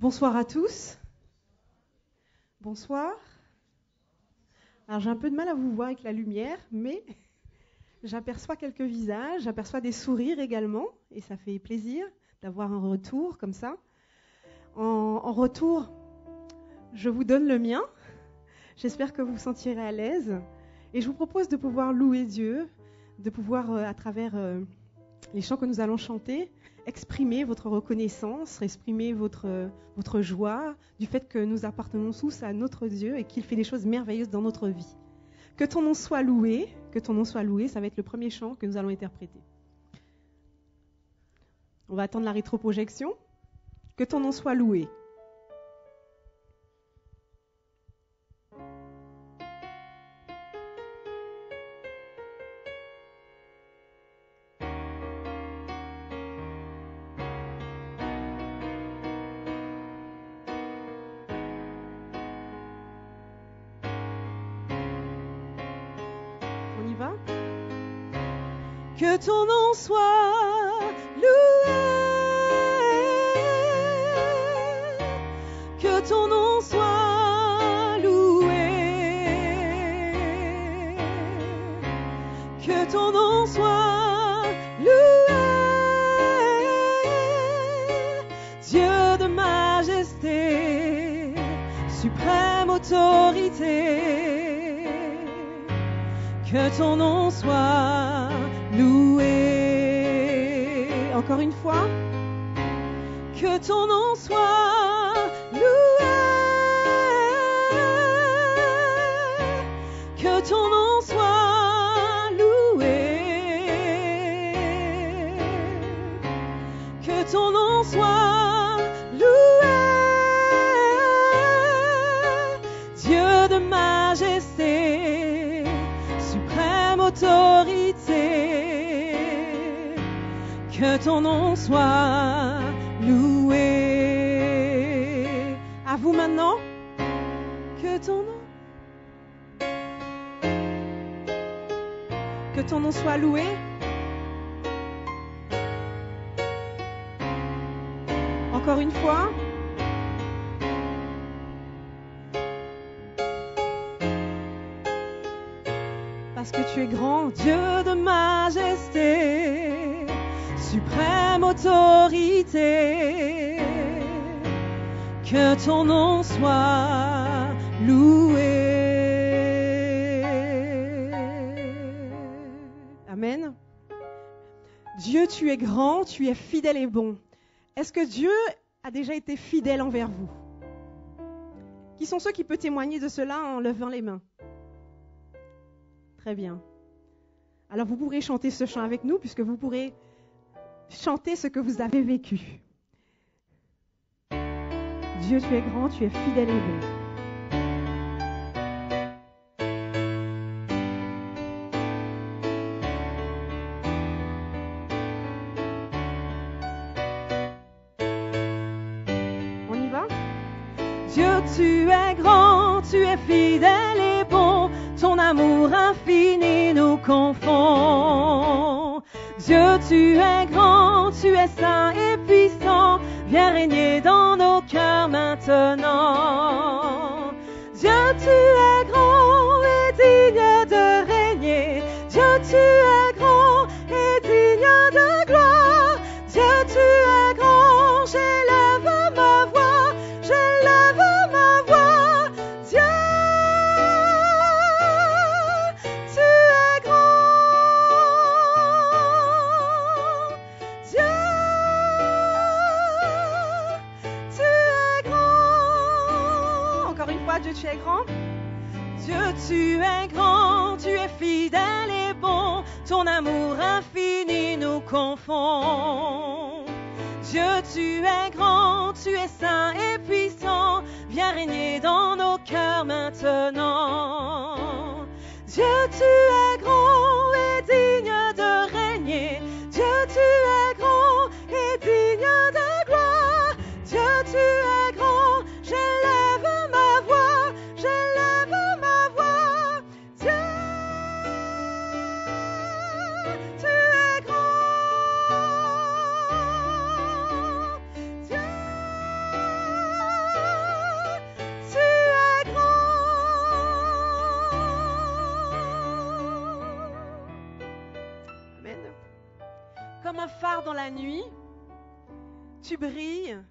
Bonsoir à tous. Bonsoir. Alors j'ai un peu de mal à vous voir avec la lumière, mais j'aperçois quelques visages, j'aperçois des sourires également, et ça fait plaisir d'avoir un retour comme ça. En retour, je vous donne le mien. J'espère que vous vous sentirez à l'aise. Et je vous propose de pouvoir louer Dieu, de pouvoir, à travers les chants que nous allons chanter, exprimer votre reconnaissance, exprimer votre joie du fait que nous appartenons tous à notre Dieu et qu'il fait des choses merveilleuses dans notre vie. Que ton nom soit loué, ça va être le premier chant que nous allons interpréter. On va attendre la rétroprojection. Que ton nom soit loué. Que ton nom soit loué, que ton nom soit loué, que ton nom soit loué, Dieu de majesté, suprême autorité, que ton nom soit loué. Encore une fois, que ton nom soit loué, que ton nom soit loué, que ton nom soit loué, Dieu de majesté, suprême autorité, que ton nom soit loué. À vous maintenant, que ton nom soit loué. Encore une fois. Parce que tu es grand, Dieu de majesté, suprême autorité, que ton nom soit loué. Amen. Dieu, tu es grand, tu es fidèle et bon. Est-ce que Dieu a déjà été fidèle envers vous? Qui sont ceux qui peuvent témoigner de cela en levant les mains? Très bien. Alors vous pourrez chanter ce chant avec nous puisque vous pourrez chanter ce que vous avez vécu. Dieu, tu es grand, tu es fidèle et bon. On y va? Dieu, tu es grand, tu es fidèle et bon. Ton amour infini nous confond. Dieu, tu es grand, tu es saint et puissant. Viens régner dans nos cœurs maintenant. Dieu, tu es grand et digne de régner. Dieu, tu es grand et digne de gloire. Dieu, tu es grand, j'élève ma voix, j'élève ma voix. Dieu, Dieu, tu es grand. Dieu, tu es grand, tu es fidèle et bon. Ton amour infini nous confond. Dieu, tu es grand, tu es saint et puissant. Viens régner dans nos cœurs maintenant. Dieu, tu es grand et digne de régner. Dieu, tu es grand et digne de gloire. Dieu, tu es grand, j'élève ma voix, j'élève ma voix. Dieu, tu es grand. Dieu, Comme un phare dans la nuit, tu brilles.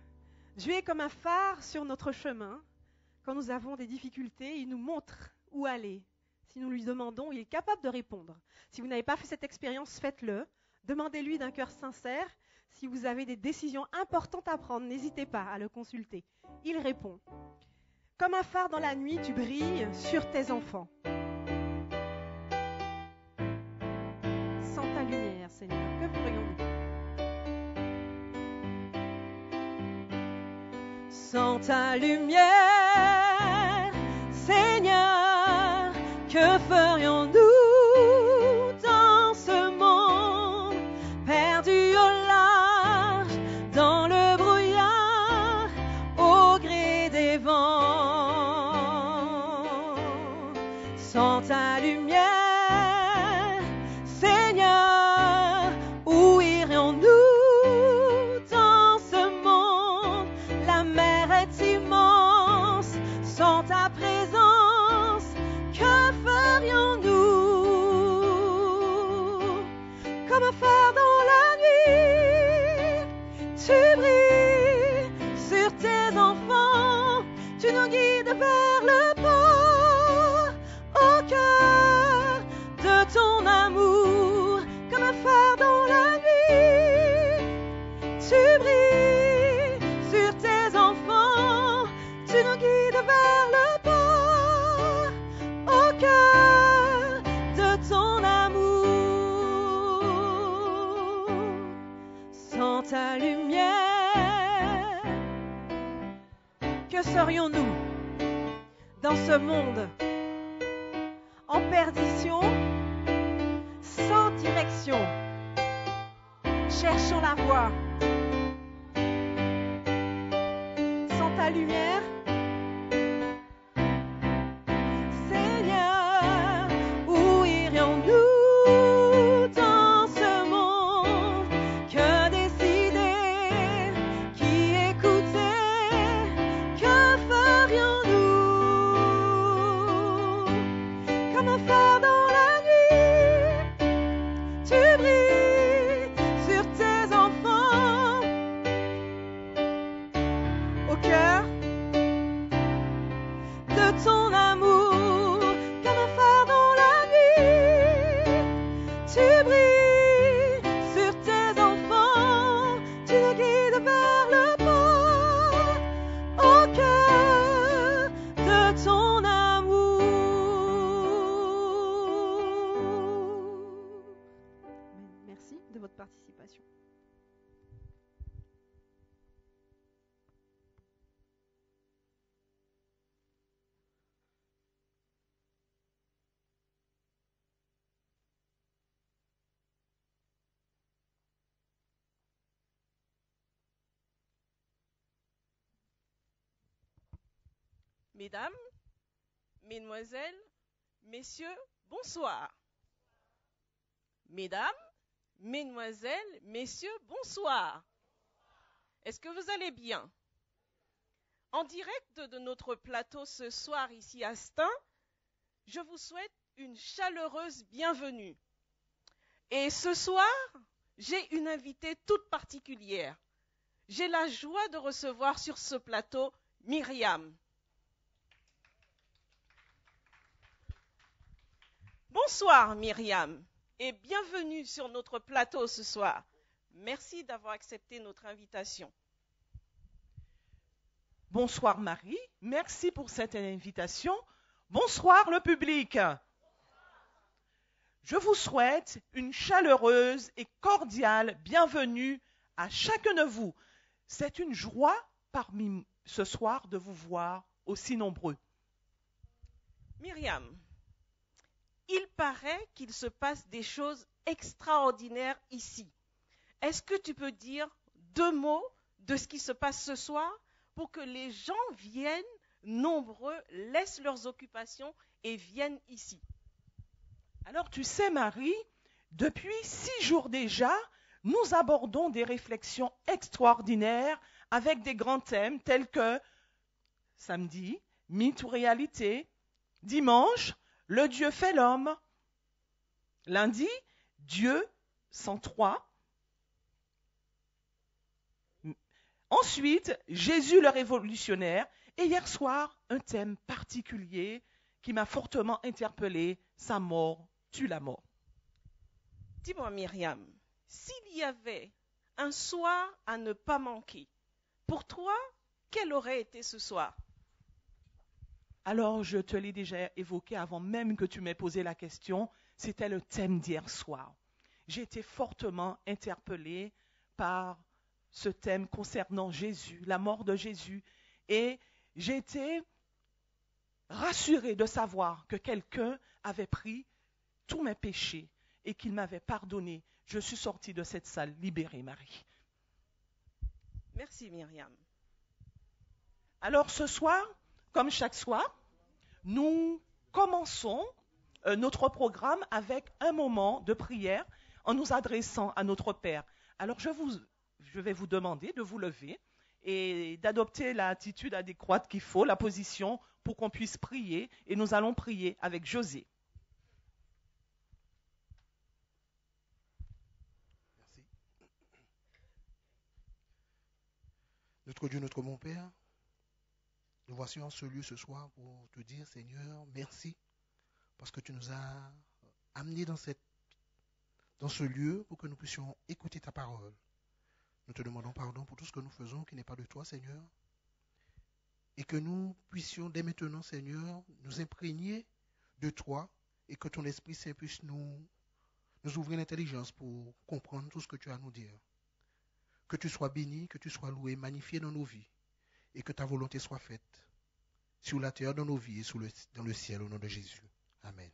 Dieu est comme un phare sur notre chemin. Quand nous avons des difficultés, il nous montre où aller. Si nous lui demandons, il est capable de répondre. Si vous n'avez pas fait cette expérience, faites-le. Demandez-lui d'un cœur sincère. Si vous avez des décisions importantes à prendre, n'hésitez pas à le consulter. Il répond. Comme un phare dans la nuit, tu brilles sur tes enfants. Sans ta lumière, Seigneur, que ferions-nous ? Sans ta lumière, Seigneur, que ferions-nous dans ce monde perdu au large, dans le brouillard, au gré des vents? Sans ta lumière, Seigneur, où irions-nous dans ce monde? La mer est immense, sans ta présence, que ferions-nous? Comme un phare dans la nuit, tu brilles sur tes enfants, tu nous guides vers le port, au cœur de ton amour. Comme un phare dans la nuit, tu brilles sur tes enfants, tu nous guides vers le port, au cœur de ton amour. Sans ta lumière, que serions-nous dans ce monde en perdition, sans direction, cherchant la voie? Sans ta lumière, Seigneur, où irions-nous dans ce monde? Que décider, qui écouter, que ferions-nous? Comme un phare dans la nuit, tu brilles sur tes enfants, au cœur de ton amour. Comme un phare dans la nuit, tu brilles sur tes enfants, tu nous guides vers le port, au cœur de ton amour. Merci de votre participation. Mesdames, Mesdemoiselles, Messieurs, bonsoir. Mesdames, Mesdemoiselles, Messieurs, bonsoir. Est-ce que vous allez bien? En direct de notre plateau ce soir ici à Stein, je vous souhaite une chaleureuse bienvenue. Et ce soir, j'ai une invitée toute particulière. J'ai la joie de recevoir sur ce plateau Myriam. Bonsoir Myriam et bienvenue sur notre plateau ce soir. Merci d'avoir accepté notre invitation. Bonsoir Marie, merci pour cette invitation. Bonsoir le public. Je vous souhaite une chaleureuse et cordiale bienvenue à chacun de vous. C'est une joie parmi ce soir de vous voir aussi nombreux. Myriam, il paraît qu'il se passe des choses extraordinaires ici. Est-ce que tu peux dire 2 mots de ce qui se passe ce soir pour que les gens viennent nombreux, laissent leurs occupations et viennent ici? Alors tu sais Marie, depuis 6 jours déjà, nous abordons des réflexions extraordinaires avec des grands thèmes tels que samedi, mythe ou réalité, dimanche, le Dieu fait l'homme, lundi, Dieu 103, Ensuite, Jésus le révolutionnaire. Et hier soir, un thème particulier qui m'a fortement interpellé, sa mort tue la mort. Dis-moi, Myriam, s'il y avait un soir à ne pas manquer, pour toi, quel aurait été ce soir? Alors, je te l'ai déjà évoqué avant même que tu m'aies posé la question, c'était le thème d'hier soir. J'ai été fortement interpellée par ce thème concernant Jésus, la mort de Jésus, et j'ai été rassurée de savoir que quelqu'un avait pris tous mes péchés et qu'il m'avait pardonné. Je suis sortie de cette salle libérée, Marie. Merci, Myriam. Alors ce soir, comme chaque soir, nous commençons notre programme avec un moment de prière en nous adressant à notre Père. Alors je vais vous demander de vous lever et d'adopter l'attitude adéquate qu'il faut, la position pour qu'on puisse prier. Et nous allons prier avec José. Merci. Notre Dieu, notre bon Père, nous voici en ce lieu ce soir pour te dire, Seigneur, merci, parce que tu nous as amenés dans ce lieu pour que nous puissions écouter ta parole. Nous te demandons pardon pour tout ce que nous faisons qui n'est pas de toi, Seigneur, et que nous puissions dès maintenant, Seigneur, nous imprégner de toi et que ton Esprit Saint puisse nous ouvrir l'intelligence pour comprendre tout ce que tu as à nous dire. Que tu sois béni, que tu sois loué, magnifié dans nos vies et que ta volonté soit faite sur la terre dans nos vies et dans le ciel au nom de Jésus. Amen.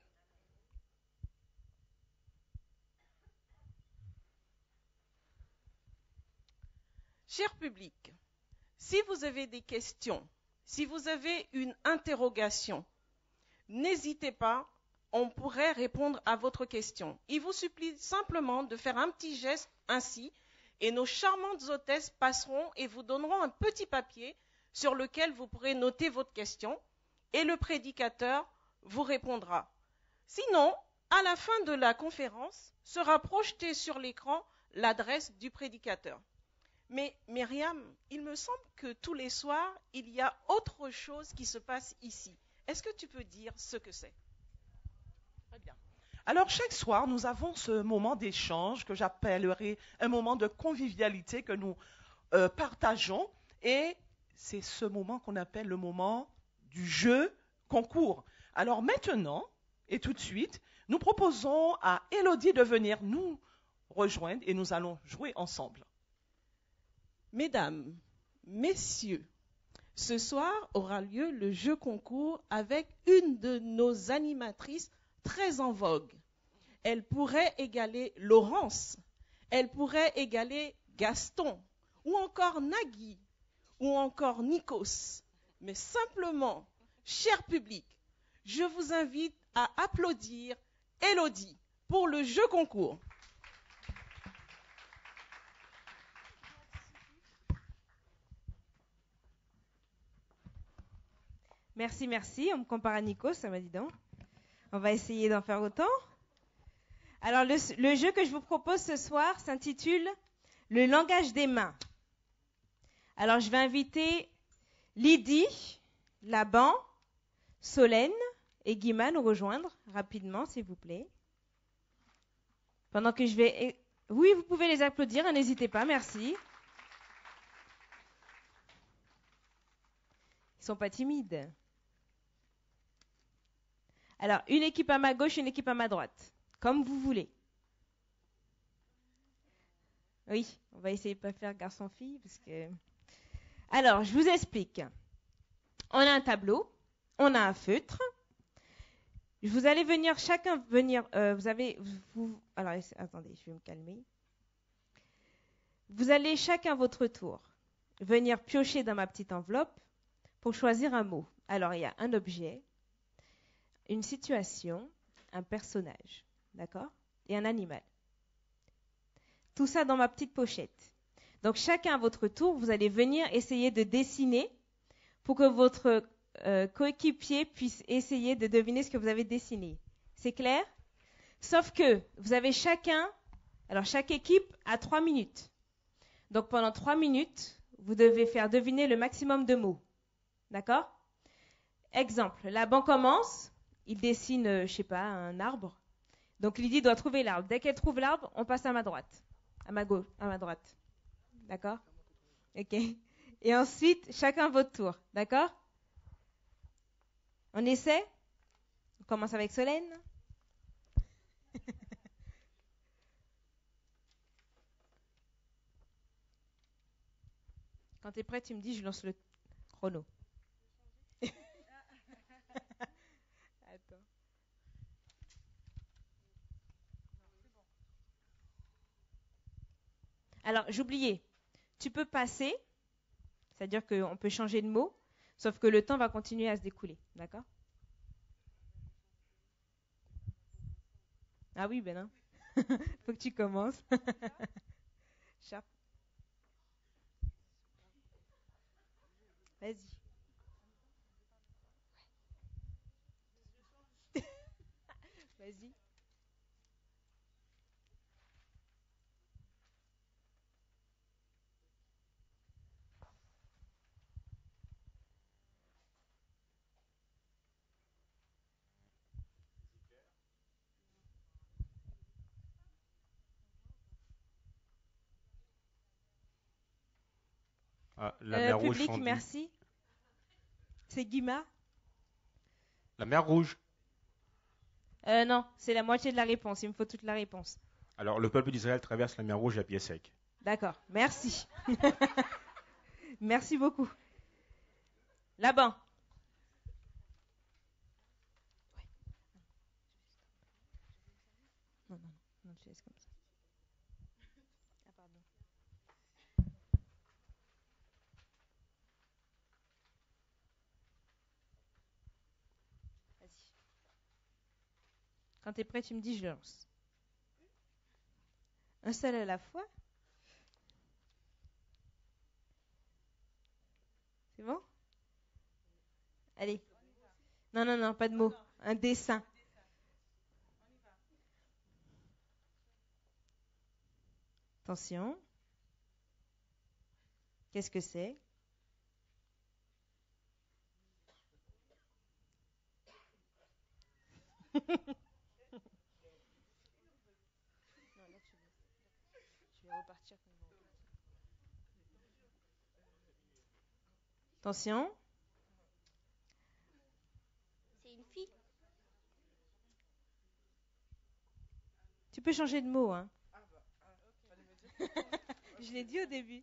Cher public, si vous avez des questions, si vous avez une interrogation, n'hésitez pas, on pourrait répondre à votre question. Il vous supplie simplement de faire un petit geste ainsi et nos charmantes hôtesses passeront et vous donneront un petit papier sur lequel vous pourrez noter votre question et le prédicateur vous répondra. Sinon, à la fin de la conférence, sera projetée sur l'écran l'adresse du prédicateur. Mais Myriam, il me semble que tous les soirs, il y a autre chose qui se passe ici. Est-ce que tu peux dire ce que c'est? Très bien. Alors chaque soir, nous avons ce moment d'échange que j'appellerai un moment de convivialité que nous partageons. Et c'est ce moment qu'on appelle le moment du jeu concours. Alors maintenant, et tout de suite, nous proposons à Élodie de venir nous rejoindre et nous allons jouer ensemble. Mesdames, messieurs, ce soir aura lieu le jeu concours avec une de nos animatrices très en vogue. Elle pourrait égaler Laurence, elle pourrait égaler Gaston, ou encore Nagui, ou encore Nikos. Mais simplement, cher public, je vous invite à applaudir Élodie pour le jeu concours. Merci. On me compare à Nico, ça m'a dit donc. On va essayer d'en faire autant. Alors, le jeu que je vous propose ce soir s'intitule « Le langage des mains ». Alors, je vais inviter Lydie, Laban, Solène et Guima à nous rejoindre rapidement, s'il vous plaît. Pendant que je vais... Oui, vous pouvez les applaudir, n'hésitez pas, merci. Ils ne sont pas timides. Alors, une équipe à ma gauche, une équipe à ma droite. Comme vous voulez. Oui, on va essayer de ne pas faire garçon-fille. Parce que... Alors, je vous explique. On a un tableau, on a un feutre. Vous allez venir, chacun venir... alors, attendez, je vais me calmer. Vous allez chacun votre tour venir piocher dans ma petite enveloppe pour choisir un mot. Alors, il y a un objet, une situation, un personnage, d'accord? Et un animal. Tout ça dans ma petite pochette. Donc, chacun à votre tour, vous allez venir essayer de dessiner pour que votre coéquipier puisse essayer de deviner ce que vous avez dessiné. C'est clair? Sauf que vous avez chacun... Alors, chaque équipe a 3 minutes. Donc, pendant 3 minutes, vous devez faire deviner le maximum de mots. D'accord? Exemple, Laban commence, il dessine, je sais pas, un arbre. Donc Lydie doit trouver l'arbre. Dès qu'elle trouve l'arbre, on passe à ma droite. À ma gauche, à ma droite. D'accord? Ok. Et ensuite, chacun votre tour. D'accord? On essaie? On commence avec Solène. Quand tu es prêt, tu me dis, je lance le chrono. Attends. Alors, j'oubliais. Tu peux passer, c'est-à-dire qu'on peut changer de mot, sauf que le temps va continuer à se découler. D'accord? Ah oui, ben non. Faut que tu commences. Sharp. Vas-y. Vas-y. Ah, la mer rouge Public, fondue. merci. C'est Guima? La mer rouge. Non, c'est la moitié de la réponse. Il me faut toute la réponse. Alors, le peuple d'Israël traverse la mer rouge à pied sec. D'accord, merci. Merci beaucoup. Laban. Non, non, non, tu laisses comme ça. Ah, pardon. Vas-y. Quand tu es prêt, tu me dis, je lance. Un seul à la fois? C'est bon? Allez. Non, non, non, pas de mots. Un dessin. Attention. Qu'est-ce que c'est? Je vais repartir. Attention. C'est une fille. Tu peux changer de mot, hein. Je l'ai dit au début.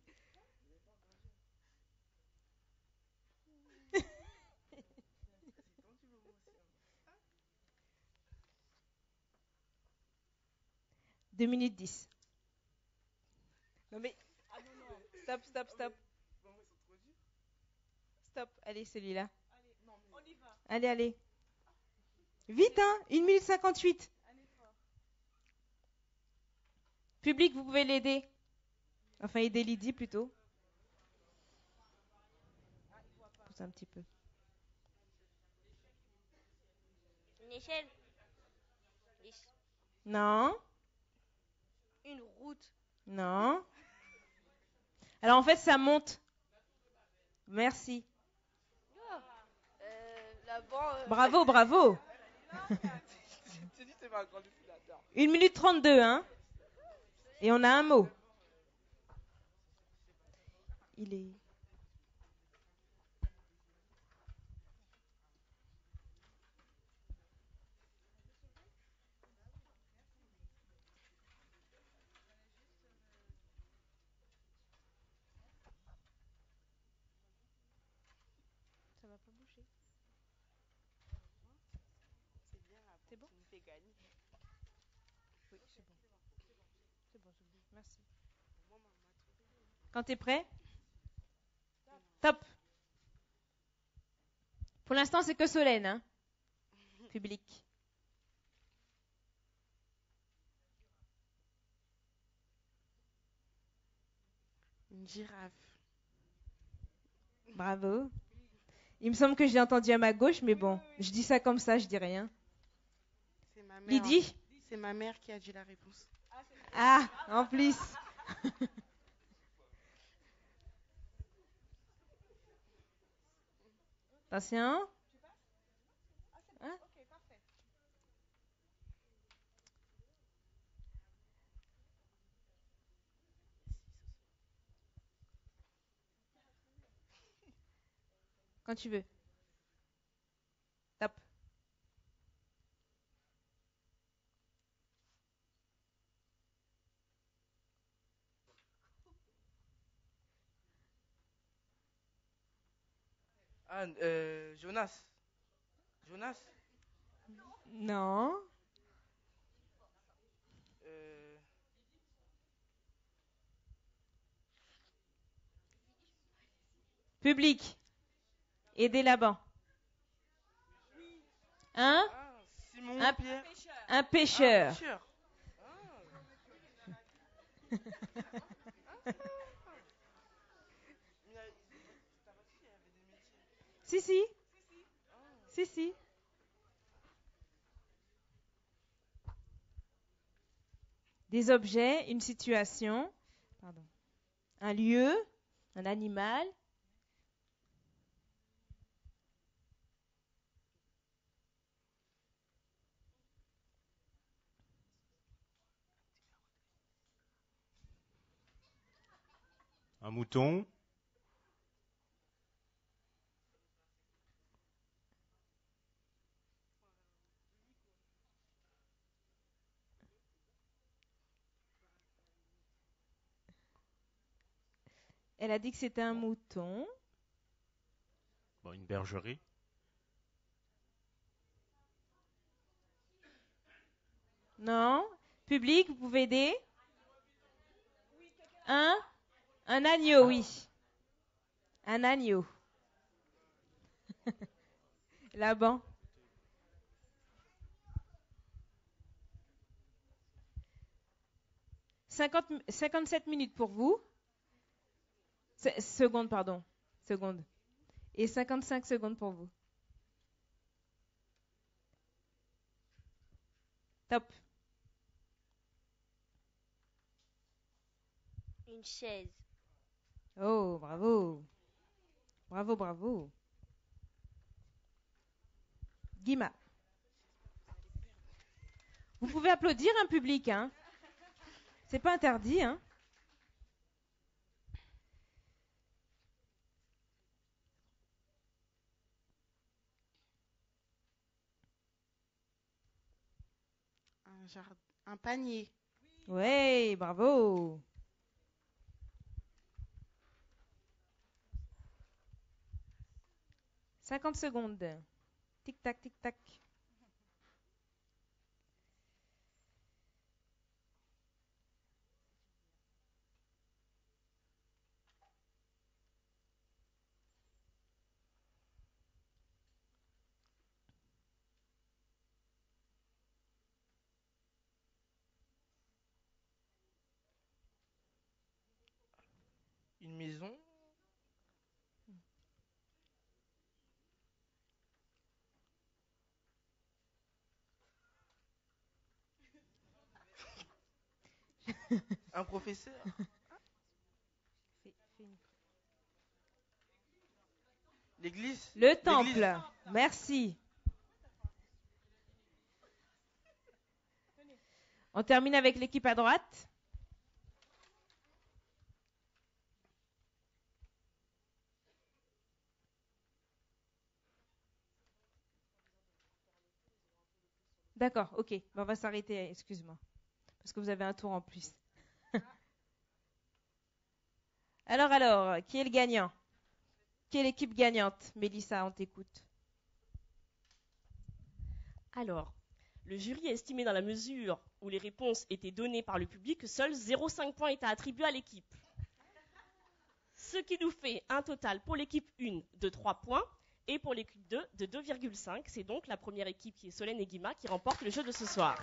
Deux minutes 10. Non mais... Ah non, non. Stop, stop, stop. Stop. Allez, celui-là. Allez, allez. Vite, hein. 1 minute 58. Public, vous pouvez l'aider. Enfin, aider Lydie plutôt. Pousse un petit peu. Une échelle. Non. Une route. Non. Alors en fait, ça monte. Merci. Là-bas. Bravo, bravo. 1 minute 32, hein. Et on a un mot. Il est... Ça va pas bouger. C'est bon? Oui, c'est bon. C'est bon, je bouge. Merci. Quand tu es prêt? Top. Pour l'instant, c'est que Solène, hein? Public. Une girafe. Bravo. Il me semble que j'ai entendu à ma gauche, mais bon, je dis ça comme ça, je dis rien. C'est ma mère. Lydie? C'est ma mère qui a dit la réponse. Ah, en plus. Patient. Hein? Quand tu veux. Top. Ah, Jonas. Jonas. Non. Euh, Public. Aidez là-bas. Hein? ah, Simon Un- Pierre. Un Ah, pêcheur. pêcheur. Si, si. Si, si. Des objets, une situation, pardon, un lieu, un animal. Un mouton. Elle a dit que c'était un mouton. Bon, une bergerie. Non. Public, vous pouvez aider? Un agneau, oui. Un agneau. Là-bas. 57 minutes pour vous. Secondes, pardon. Secondes. Et 55 secondes pour vous. Top. Une chaise. Oh, bravo. Bravo, bravo. Guima. Vous pouvez applaudir un public, hein. C'est pas interdit, hein. Un panier. Ouais, bravo. « 50 secondes. Tic-tac, tic-tac. Une maison. Un professeur. L'église. Le L'église. temple. Merci. On termine avec l'équipe à droite. D'accord, ok. Ben, on va s'arrêter, excuse-moi. Parce que vous avez un tour en plus. Alors, qui est le gagnant? Qui est l'équipe gagnante? Mélissa, on t'écoute. Alors, le jury a estimé dans la mesure où les réponses étaient données par le public que seuls 0,5 points étaient attribués à l'équipe. Ce qui nous fait un total pour l'équipe 1 de 3 points et pour l'équipe 2 de 2,5. C'est donc la première équipe qui est Solène et Guima qui remporte le jeu de ce soir.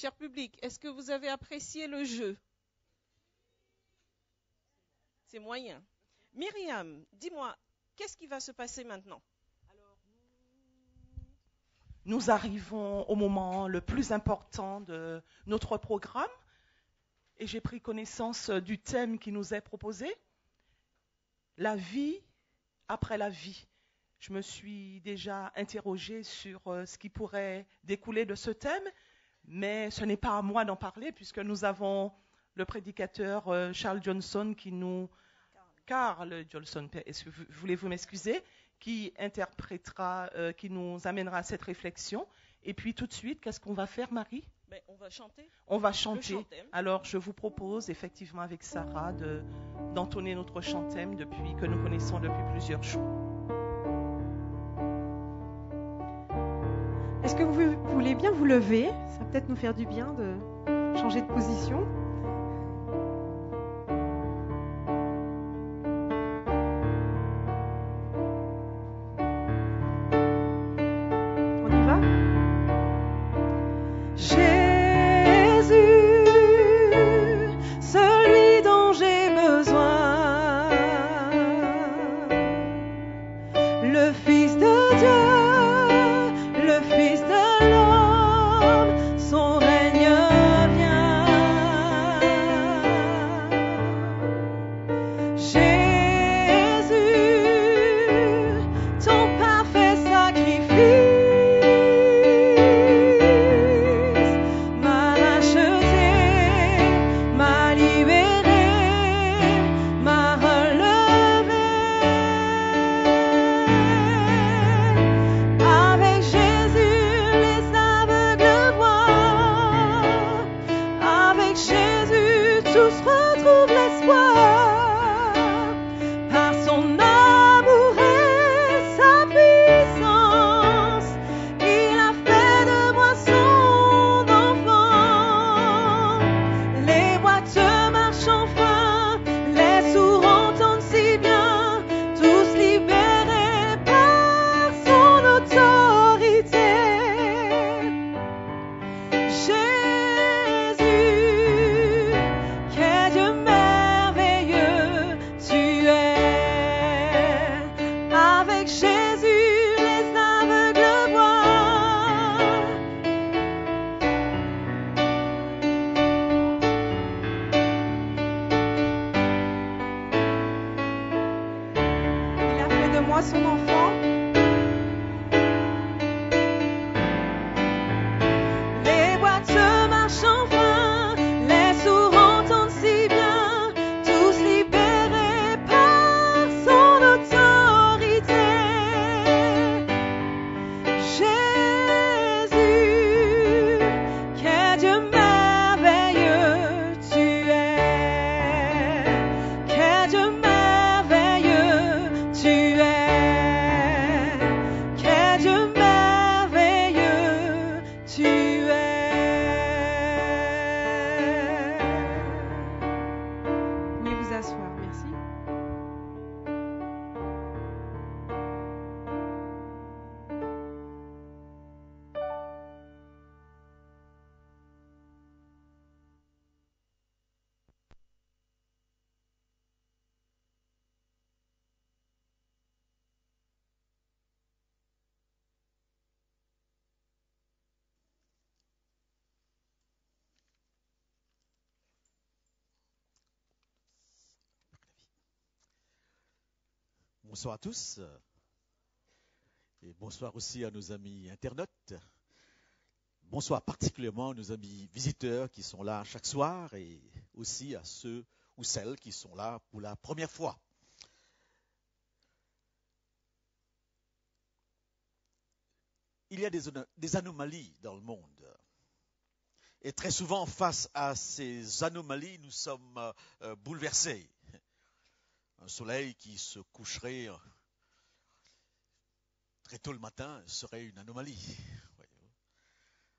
Cher public, est-ce que vous avez apprécié le jeu? C'est moyen. Myriam, dis-moi, qu'est-ce qui va se passer maintenant? Nous arrivons au moment le plus important de notre programme et j'ai pris connaissance du thème qui nous est proposé, la vie après la vie. Je me suis déjà interrogée sur ce qui pourrait découler de ce thème, mais ce n'est pas à moi d'en parler puisque nous avons le prédicateur Charles Johnson Carl Johnson, voulez-vous m'excuser, qui interprétera, qui nous amènera à cette réflexion. Et puis tout de suite, qu'est-ce qu'on va faire, Marie? On va chanter. On va chanter. Alors je vous propose effectivement avec Sarah d'entonner notre chantème que nous connaissons depuis plusieurs jours. Est-ce que vous voulez bien vous lever? Ça va peut-être nous faire du bien de changer de position. Bonsoir à tous et bonsoir aussi à nos amis internautes. Bonsoir particulièrement à nos amis visiteurs qui sont là chaque soir et aussi à ceux ou celles qui sont là pour la première fois. Il y a des anomalies dans le monde. Et très souvent, face à ces anomalies, nous sommes bouleversés. Un soleil qui se coucherait très tôt le matin serait une anomalie.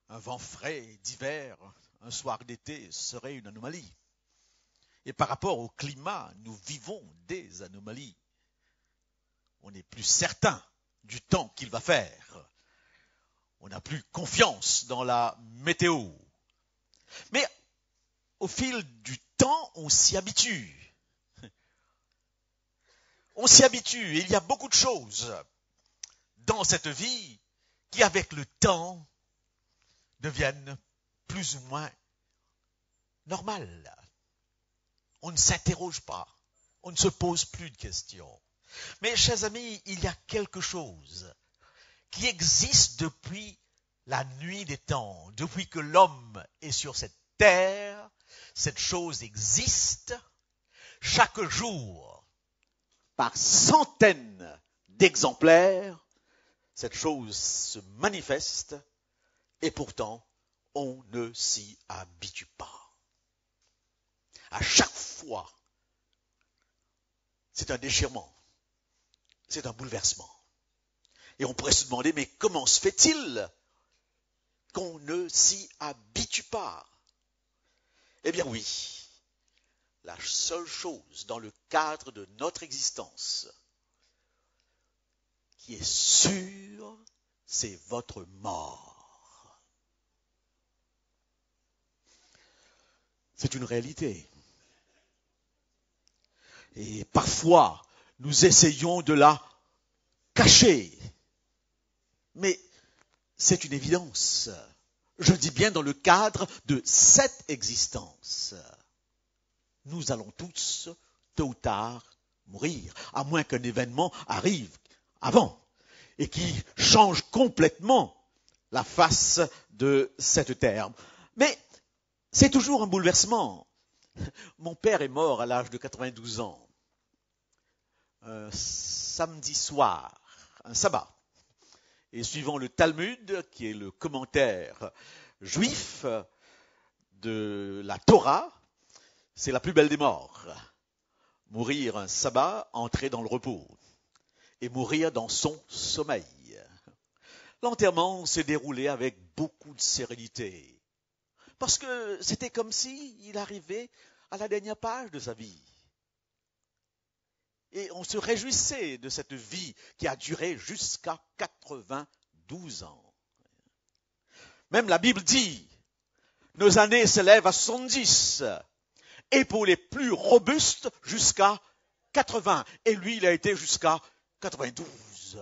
Un vent frais d'hiver, un soir d'été serait une anomalie. Et par rapport au climat, nous vivons des anomalies. On n'est plus certain du temps qu'il va faire. On n'a plus confiance dans la météo. Mais au fil du temps, on s'y habitue. On s'y habitue. Et il y a beaucoup de choses dans cette vie qui, avec le temps, deviennent plus ou moins normales. On ne s'interroge pas. On ne se pose plus de questions. Mais, chers amis, il y a quelque chose qui existe depuis la nuit des temps, depuis que l'homme est sur cette terre. Cette chose existe chaque jour, par centaines d'exemplaires. Cette chose se manifeste et pourtant, on ne s'y habitue pas. À chaque fois, c'est un déchirement, c'est un bouleversement. Et on pourrait se demander, mais comment se fait-il qu'on ne s'y habitue pas? Eh bien oui, la seule chose dans le cadre de notre existence qui est sûre, c'est votre mort. C'est une réalité. Et parfois, nous essayons de la cacher. Mais c'est une évidence. Je dis bien dans le cadre de cette existence. Nous allons tous, tôt ou tard, mourir, à moins qu'un événement arrive avant et qui change complètement la face de cette terre. Mais c'est toujours un bouleversement. Mon père est mort à l'âge de 92 ans, un samedi soir, un sabbat. Et suivant le Talmud, qui est le commentaire juif de la Torah, c'est la plus belle des morts. Mourir un sabbat, entrer dans le repos, et mourir dans son sommeil. L'enterrement s'est déroulé avec beaucoup de sérénité, parce que c'était comme s'il arrivait à la dernière page de sa vie. Et on se réjouissait de cette vie qui a duré jusqu'à 92 ans. Même la Bible dit, nos années s'élèvent à 70, et pour les plus robustes, jusqu'à 80. Et lui, il a été jusqu'à 92.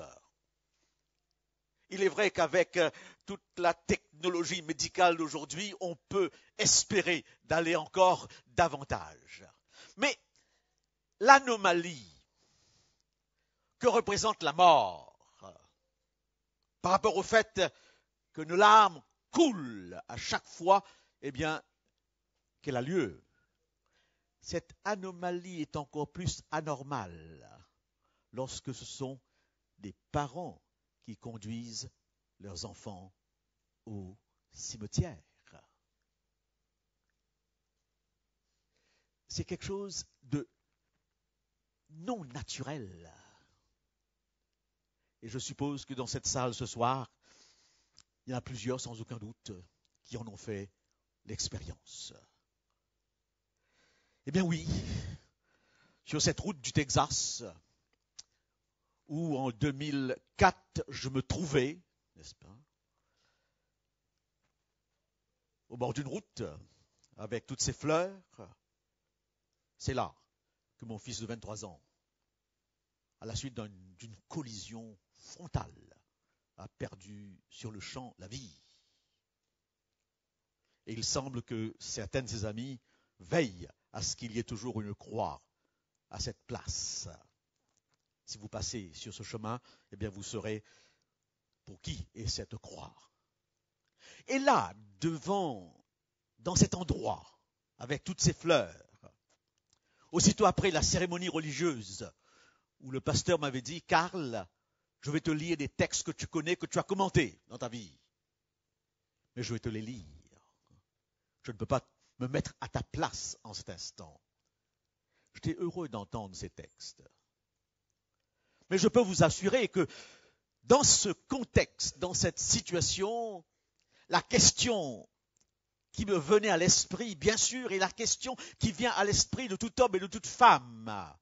Il est vrai qu'avec toute la technologie médicale d'aujourd'hui, on peut espérer d'aller encore davantage. Mais l'anomalie que représente la mort, par rapport au fait que nos larmes coulent à chaque fois, eh bien, qu'elle a lieu. Cette anomalie est encore plus anormale lorsque ce sont des parents qui conduisent leurs enfants au cimetière. C'est quelque chose de non naturel. Et je suppose que dans cette salle ce soir, il y en a plusieurs sans aucun doute qui en ont fait l'expérience. Eh bien oui, sur cette route du Texas, où en 2004 je me trouvais, n'est-ce pas, au bord d'une route, avec toutes ces fleurs, c'est là que mon fils de 23 ans, à la suite d'une collision frontale, a perdu sur le champ la vie. Et il semble que certains de ses amis veillent à ce qu'il y ait toujours une croix à cette place. Si vous passez sur ce chemin, eh bien vous saurez pour qui est cette croix. Et là, dans cet endroit, avec toutes ces fleurs, aussitôt après la cérémonie religieuse, où le pasteur m'avait dit, Karl, je vais te lire des textes que tu connais, que tu as commentés dans ta vie. Mais je vais te les lire. Je ne peux pas me mettre à ta place en cet instant. J'étais heureux d'entendre ces textes. Mais je peux vous assurer que dans ce contexte, dans cette situation, la question qui me venait à l'esprit, bien sûr, et la question qui vient à l'esprit de tout homme et de toute femme,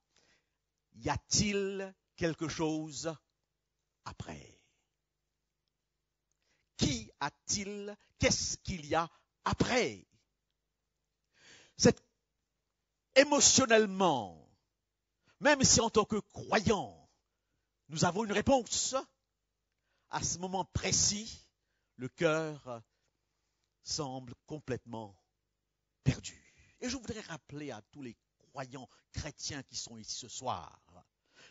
y a-t-il quelque chose après? Qu'est-ce qu'il y a après? c'est émotionnellement, même si en tant que croyants, nous avons une réponse, à ce moment précis, le cœur semble complètement perdu. Et je voudrais rappeler à tous les croyants chrétiens qui sont ici ce soir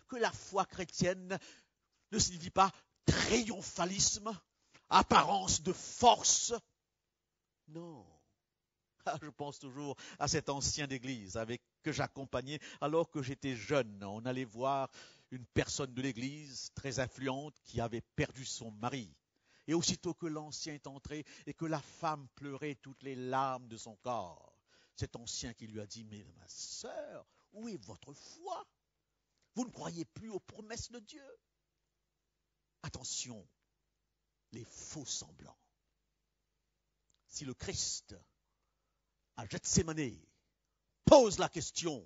que la foi chrétienne ne signifie pas triomphalisme, apparence de force. Non. Je pense toujours à cet ancien d'église que j'accompagnais alors que j'étais jeune. On allait voir une personne de l'église très influente qui avait perdu son mari. Et aussitôt que l'ancien est entré et que la femme pleurait toutes les larmes de son corps, cet ancien qui lui a dit « Mais ma sœur, où est votre foi? Vous ne croyez plus aux promesses de Dieu ?» Attention, les faux semblants. Si le Christ, à Gethsémani, pose la question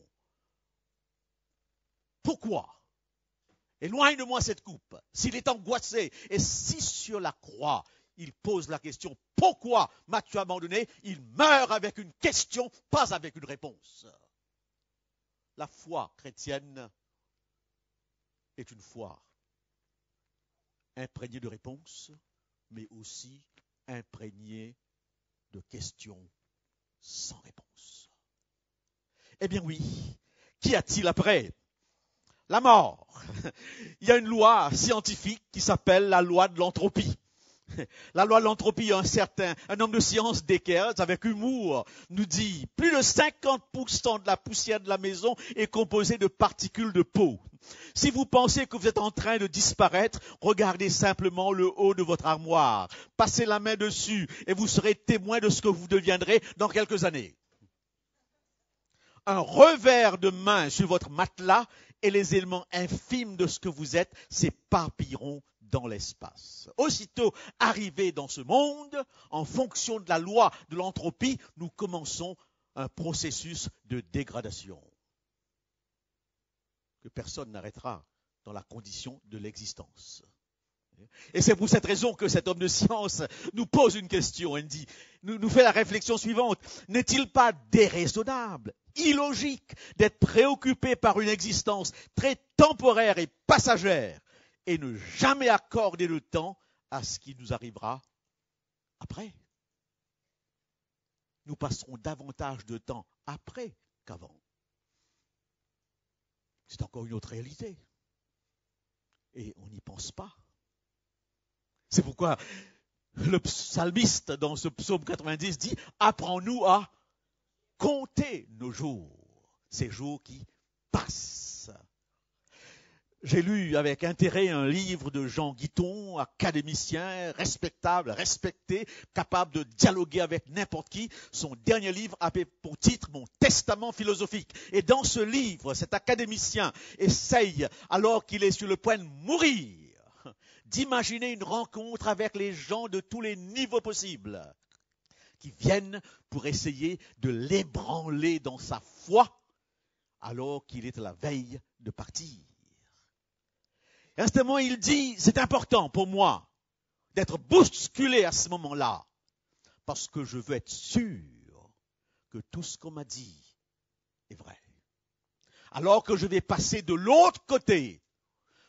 « Pourquoi ? Éloigne de moi cette coupe. » S'il est angoissé et si sur la croix, il pose la question « Pourquoi m'as-tu abandonné ?» Il meurt avec une question, pas avec une réponse. La foi chrétienne est une foi imprégnée de réponses, mais aussi imprégnée de questions sans réponse. Eh bien oui, qu'y a-t-il après la mort? Il y a une loi scientifique qui s'appelle la loi de l'entropie. La loi de l'entropie, un homme de science, Descartes, avec humour, nous dit « Plus de 50% de la poussière de la maison est composée de particules de peau. Si vous pensez que vous êtes en train de disparaître, regardez simplement le haut de votre armoire. Passez la main dessus et vous serez témoin de ce que vous deviendrez dans quelques années. » Un revers de main sur votre matelas et les éléments infimes de ce que vous êtes s'éparpilleront dans l'espace. Aussitôt arrivés dans ce monde, en fonction de la loi de l'entropie, nous commençons un processus de dégradation que personne n'arrêtera dans la condition de l'existence. Et c'est pour cette raison que cet homme de science nous pose une question. Il nous fait la réflexion suivante. N'est-il pas déraisonnable, illogique d'être préoccupé par une existence très temporaire et passagère et ne jamais accorder le temps à ce qui nous arrivera après? Nous passerons davantage de temps après qu'avant. C'est encore une autre réalité. Et on n'y pense pas. C'est pourquoi le psalmiste, dans ce psaume 90, dit « Apprends-nous à compter nos jours, ces jours qui passent. » J'ai lu avec intérêt un livre de Jean Guiton, académicien, respectable, respecté, capable de dialoguer avec n'importe qui. Son dernier livre avait pour titre « Mon testament philosophique ». Et dans ce livre, cet académicien essaye, alors qu'il est sur le point de mourir, d'imaginer une rencontre avec les gens de tous les niveaux possibles qui viennent pour essayer de l'ébranler dans sa foi alors qu'il est à la veille de partir. Et à ce moment, il dit, c'est important pour moi d'être bousculé à ce moment-là parce que je veux être sûr que tout ce qu'on m'a dit est vrai. Alors que je vais passer de l'autre côté,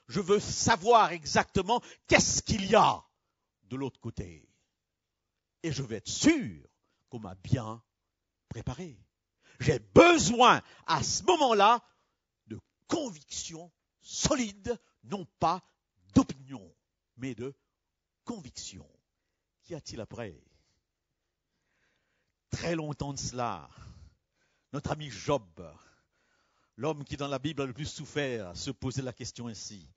je veux savoir exactement qu'est-ce qu'il y a de l'autre côté. Et je veux être sûr qu'on m'a bien préparé. J'ai besoin à ce moment-là de conviction solide, non pas d'opinion, mais de conviction. Qu'y a-t-il après? Très longtemps de cela, notre ami Job, l'homme qui dans la Bible a le plus souffert, se posait la question ainsi.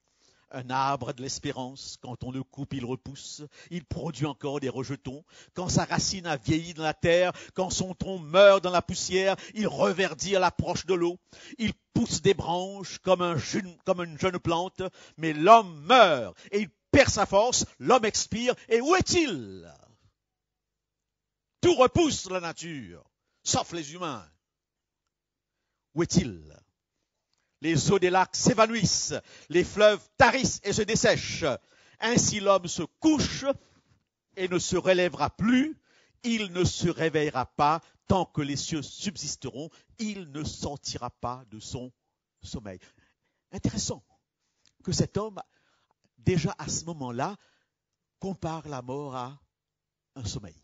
Un arbre de l'espérance, quand on le coupe, il repousse, il produit encore des rejetons. Quand sa racine a vieilli dans la terre, quand son tronc meurt dans la poussière, il reverdit à l'approche de l'eau. Il pousse des branches comme une jeune plante, mais l'homme meurt et il perd sa force, l'homme expire. Et où est-il? Tout repousse la nature, sauf les humains. Où est-il? Les eaux des lacs s'évanouissent, les fleuves tarissent et se dessèchent. Ainsi l'homme se couche et ne se relèvera plus. il ne se réveillera pas tant que les cieux subsisteront, il ne sortira pas de son sommeil. Intéressant que cet homme, déjà à ce moment-là, compare la mort à un sommeil.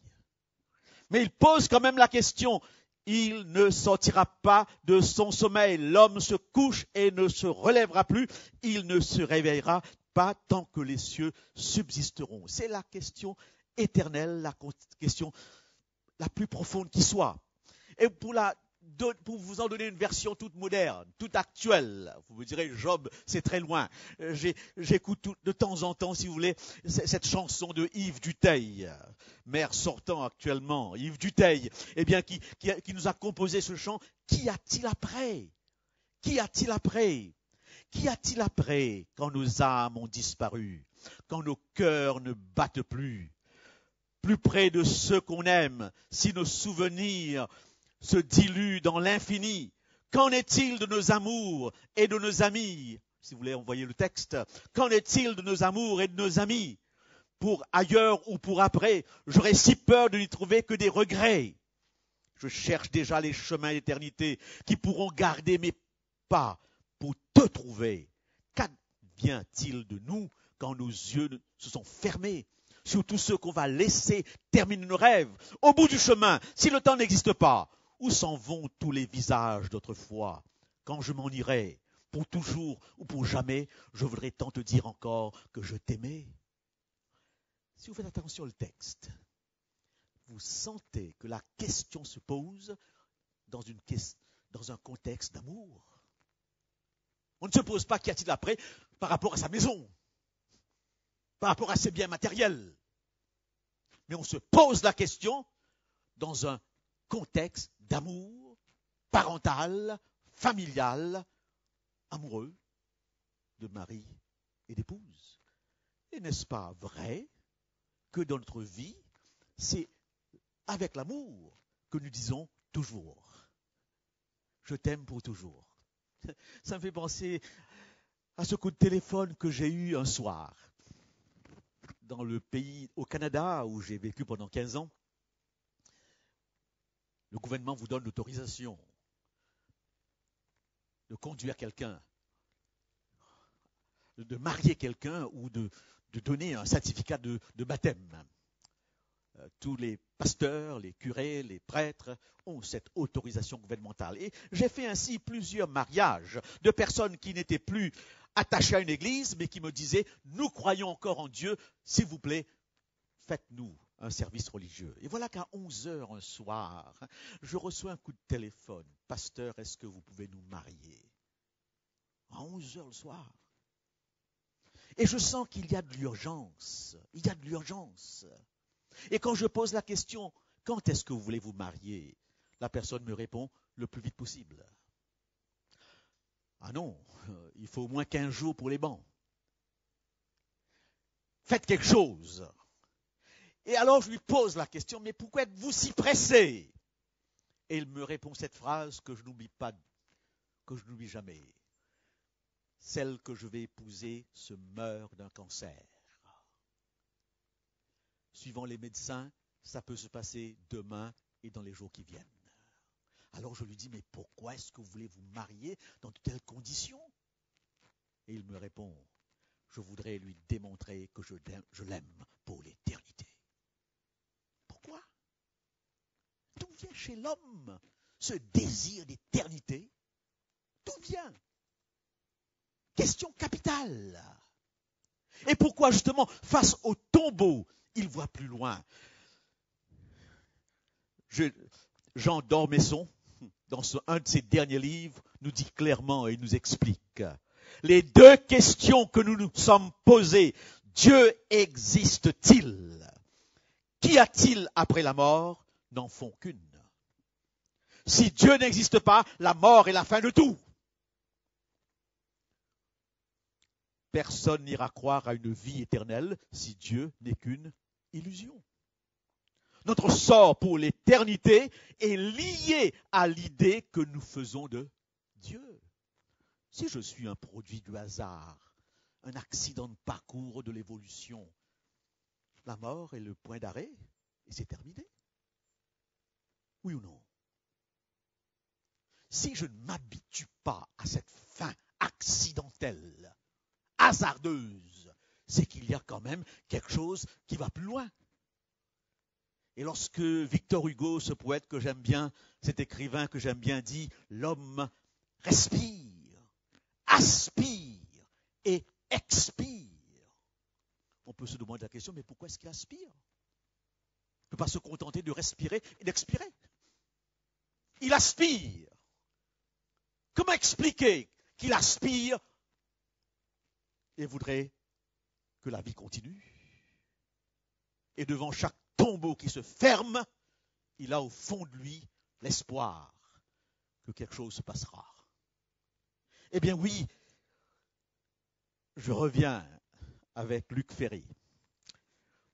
Mais il pose quand même la question, il ne sortira pas de son sommeil. L'homme se couche et ne se relèvera plus, il ne se réveillera pas tant que les cieux subsisteront. C'est la question éternelle, la question la plus profonde qui soit. Et pour vous en donner une version toute moderne, toute actuelle, vous me direz, Job, c'est très loin. J'écoute de temps en temps, si vous voulez, cette chanson de Yves Duteil, maire sortant actuellement, Yves Duteil, eh bien, qui nous a composé ce chant. Qu'y a-t-il après? Qu'y a-t-il après? Qu'y a-t-il après quand nos âmes ont disparu, quand nos cœurs ne battent plus près de ceux qu'on aime, si nos souvenirs se diluent dans l'infini? Qu'en est-il de nos amours et de nos amis? Si vous voulez envoyer le texte. Qu'en est-il de nos amours et de nos amis? Pour ailleurs ou pour après, j'aurais si peur de n'y trouver que des regrets. Je cherche déjà les chemins d'éternité qui pourront garder mes pas pour te trouver. Qu'advient-il de nous quand nos yeux se sont fermés sur tous ceux qu'on va laisser terminer nos rêves? Au bout du chemin, si le temps n'existe pas, où s'en vont tous les visages d'autrefois? Quand je m'en irai, pour toujours ou pour jamais, je voudrais tant te dire encore que je t'aimais. Si vous faites attention au texte, vous sentez que la question se pose dans un contexte d'amour. On ne se pose pas qu'y a-t-il après par rapport à sa maison, par rapport à ses biens matériels. Mais on se pose la question dans un contexte d'amour parental, familial, amoureux de mari et d'épouse. Et n'est-ce pas vrai que dans notre vie, c'est avec l'amour que nous disons toujours « Je t'aime pour toujours ». Ça me fait penser à ce coup de téléphone que j'ai eu un soir dans le pays, au Canada, où j'ai vécu pendant 15 ans. Le gouvernement vous donne l'autorisation de conduire quelqu'un, de marier quelqu'un ou de donner un certificat de baptême. Tous les pasteurs, les curés, les prêtres ont cette autorisation gouvernementale. Et j'ai fait ainsi plusieurs mariages de personnes qui n'étaient plus attachées à une église, mais qui me disaient « Nous croyons encore en Dieu, s'il vous plaît, faites-nous un service religieux. » Et voilà qu'à 11h un soir, je reçois un coup de téléphone. « Pasteur, est-ce que vous pouvez nous marier ?» À 11h le soir. Et je sens qu'il y a de l'urgence. Il y a de l'urgence. Et quand je pose la question, quand est-ce que vous voulez vous marier? La personne me répond, le plus vite possible. Ah non, il faut au moins 15 jours pour les bancs. Faites quelque chose. Et alors je lui pose la question, mais pourquoi êtes-vous si pressé? Et il me répond cette phrase que je n'oublie pas, que je n'oublie jamais. Celle que je vais épouser se meurt d'un cancer. Suivant les médecins, ça peut se passer demain et dans les jours qui viennent. Alors je lui dis, mais pourquoi est-ce que vous voulez vous marier dans de telles conditions? Et il me répond, je voudrais lui démontrer que je l'aime pour l'éternité. Pourquoi? D'où vient chez l'homme ce désir d'éternité? D'où vient? Question capitale. Et pourquoi justement, face au tombeau, il voit plus loin? Jean d'Ormesson, dans un de ses derniers livres, nous dit clairement et nous explique les deux questions que nous nous sommes posées. Dieu existe-t-il? Qu'y a-t-il après la mort? N'en font qu'une. Si Dieu n'existe pas, la mort est la fin de tout. Personne n'ira croire à une vie éternelle si Dieu n'est qu'une illusion. Notre sort pour l'éternité est lié à l'idée que nous faisons de Dieu. Si je suis un produit du hasard, un accident de parcours de l'évolution, la mort est le point d'arrêt et c'est terminé. Oui ou non? Si je ne m'habitue pas à cette fin accidentelle, hasardeuse, c'est qu'il y a quand même quelque chose qui va plus loin. Et lorsque Victor Hugo, ce poète que j'aime bien, cet écrivain que j'aime bien, dit « L'homme respire, aspire et expire », on peut se demander la question, mais pourquoi est-ce qu'il aspire? Il ne peut pas se contenter de respirer et d'expirer. Il aspire. Comment expliquer qu'il aspire et voudrait que la vie continue? Et devant chaque tombeau qui se ferme, il a au fond de lui l'espoir que quelque chose se passera. Eh bien oui, je reviens avec Luc Ferry.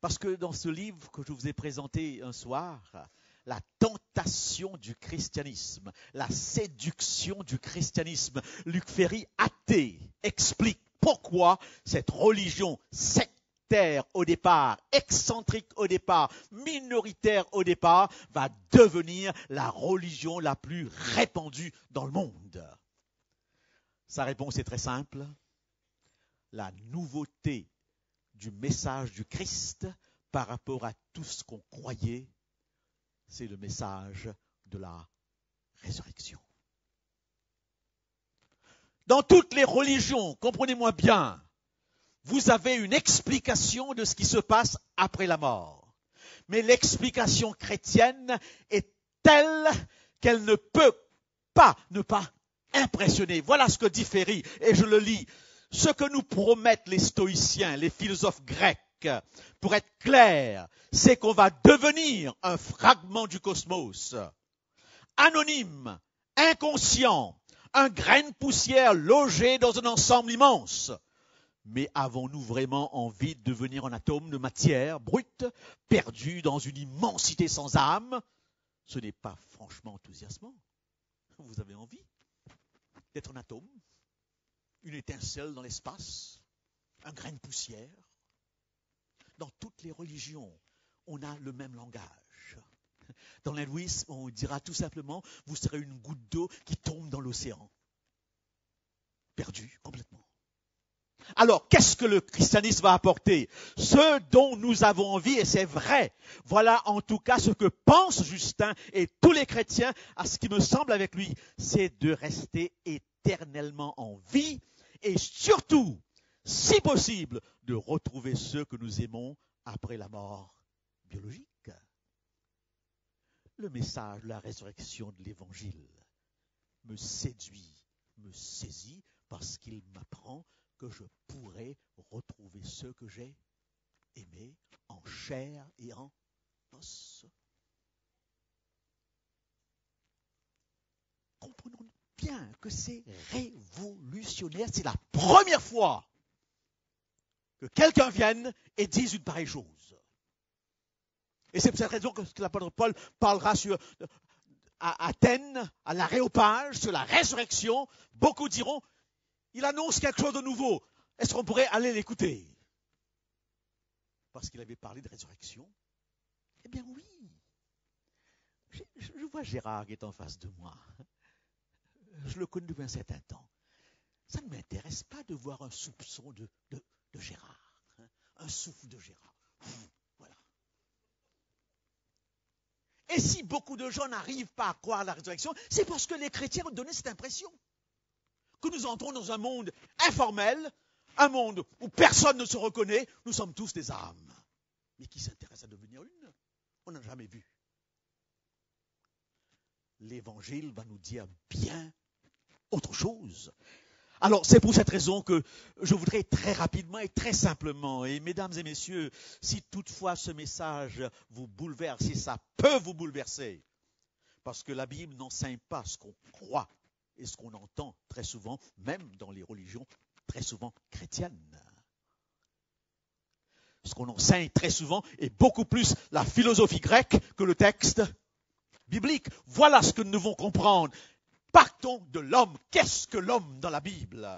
Parce que dans ce livre que je vous ai présenté un soir, la tentation du christianisme, la séduction du christianisme, Luc Ferry, athée, explique pourquoi cette religion sectaire au départ, excentrique au départ, minoritaire au départ, va devenir la religion la plus répandue dans le monde. Sa réponse est très simple. La nouveauté du message du Christ par rapport à tout ce qu'on croyait, c'est le message de la résurrection. Dans toutes les religions, comprenez-moi bien, vous avez une explication de ce qui se passe après la mort. Mais l'explication chrétienne est telle qu'elle ne peut pas ne pas impressionner. Voilà ce que dit Ferry, et je le lis. Ce que nous promettent les stoïciens, les philosophes grecs, pour être clair, c'est qu'on va devenir un fragment du cosmos, anonyme, inconscient, un grain de poussière logé dans un ensemble immense. Mais avons-nous vraiment envie de devenir un atome de matière brute, perdu dans une immensité sans âme? Ce n'est pas franchement enthousiasmant. Vous avez envie d'être un atome, une étincelle dans l'espace, un grain de poussière? Dans toutes les religions, on a le même langage. Dans l'hindouisme, on dira tout simplement, vous serez une goutte d'eau qui tombe dans l'océan. Perdu complètement. Alors, qu'est-ce que le christianisme va apporter? Ce dont nous avons envie, et c'est vrai. Voilà en tout cas ce que pense Justin et tous les chrétiens, à ce qui me semble avec lui, c'est de rester éternellement en vie et surtout, si possible, de retrouver ceux que nous aimons après la mort biologique. Le message de la résurrection de l'Évangile me séduit, me saisit, parce qu'il m'apprend que je pourrai retrouver ceux que j'ai aimés en chair et en os. Comprenons bien que c'est révolutionnaire, c'est la première fois que quelqu'un vienne et dise une pareille chose. Et c'est pour cette raison que l'apôtre Paul parlera à Athènes, à l'Aréopage, sur la résurrection. Beaucoup diront, il annonce quelque chose de nouveau. Est-ce qu'on pourrait aller l'écouter? Parce qu'il avait parlé de résurrection. Eh bien oui. Je vois Gérard qui est en face de moi. Je le connais depuis un certain temps. Ça ne m'intéresse pas de voir un soupçon de Gérard. Un souffle de Gérard. Voilà. Et si beaucoup de gens n'arrivent pas à croire à la résurrection, c'est parce que les chrétiens ont donné cette impression. Que nous entrons dans un monde informel, un monde où personne ne se reconnaît, nous sommes tous des âmes. Mais qui s'intéresse à devenir une? On n'a jamais vu. L'Évangile va nous dire bien autre chose. Alors, c'est pour cette raison que je voudrais très rapidement et très simplement, et mesdames et messieurs, si toutefois ce message vous bouleverse, si ça peut vous bouleverser, parce que la Bible n'enseigne pas ce qu'on croit et ce qu'on entend très souvent, même dans les religions très souvent chrétiennes. Ce qu'on enseigne très souvent est beaucoup plus la philosophie grecque que le texte biblique. Voilà ce que nous devons comprendre. Partons de l'homme. Qu'est-ce que l'homme dans la Bible?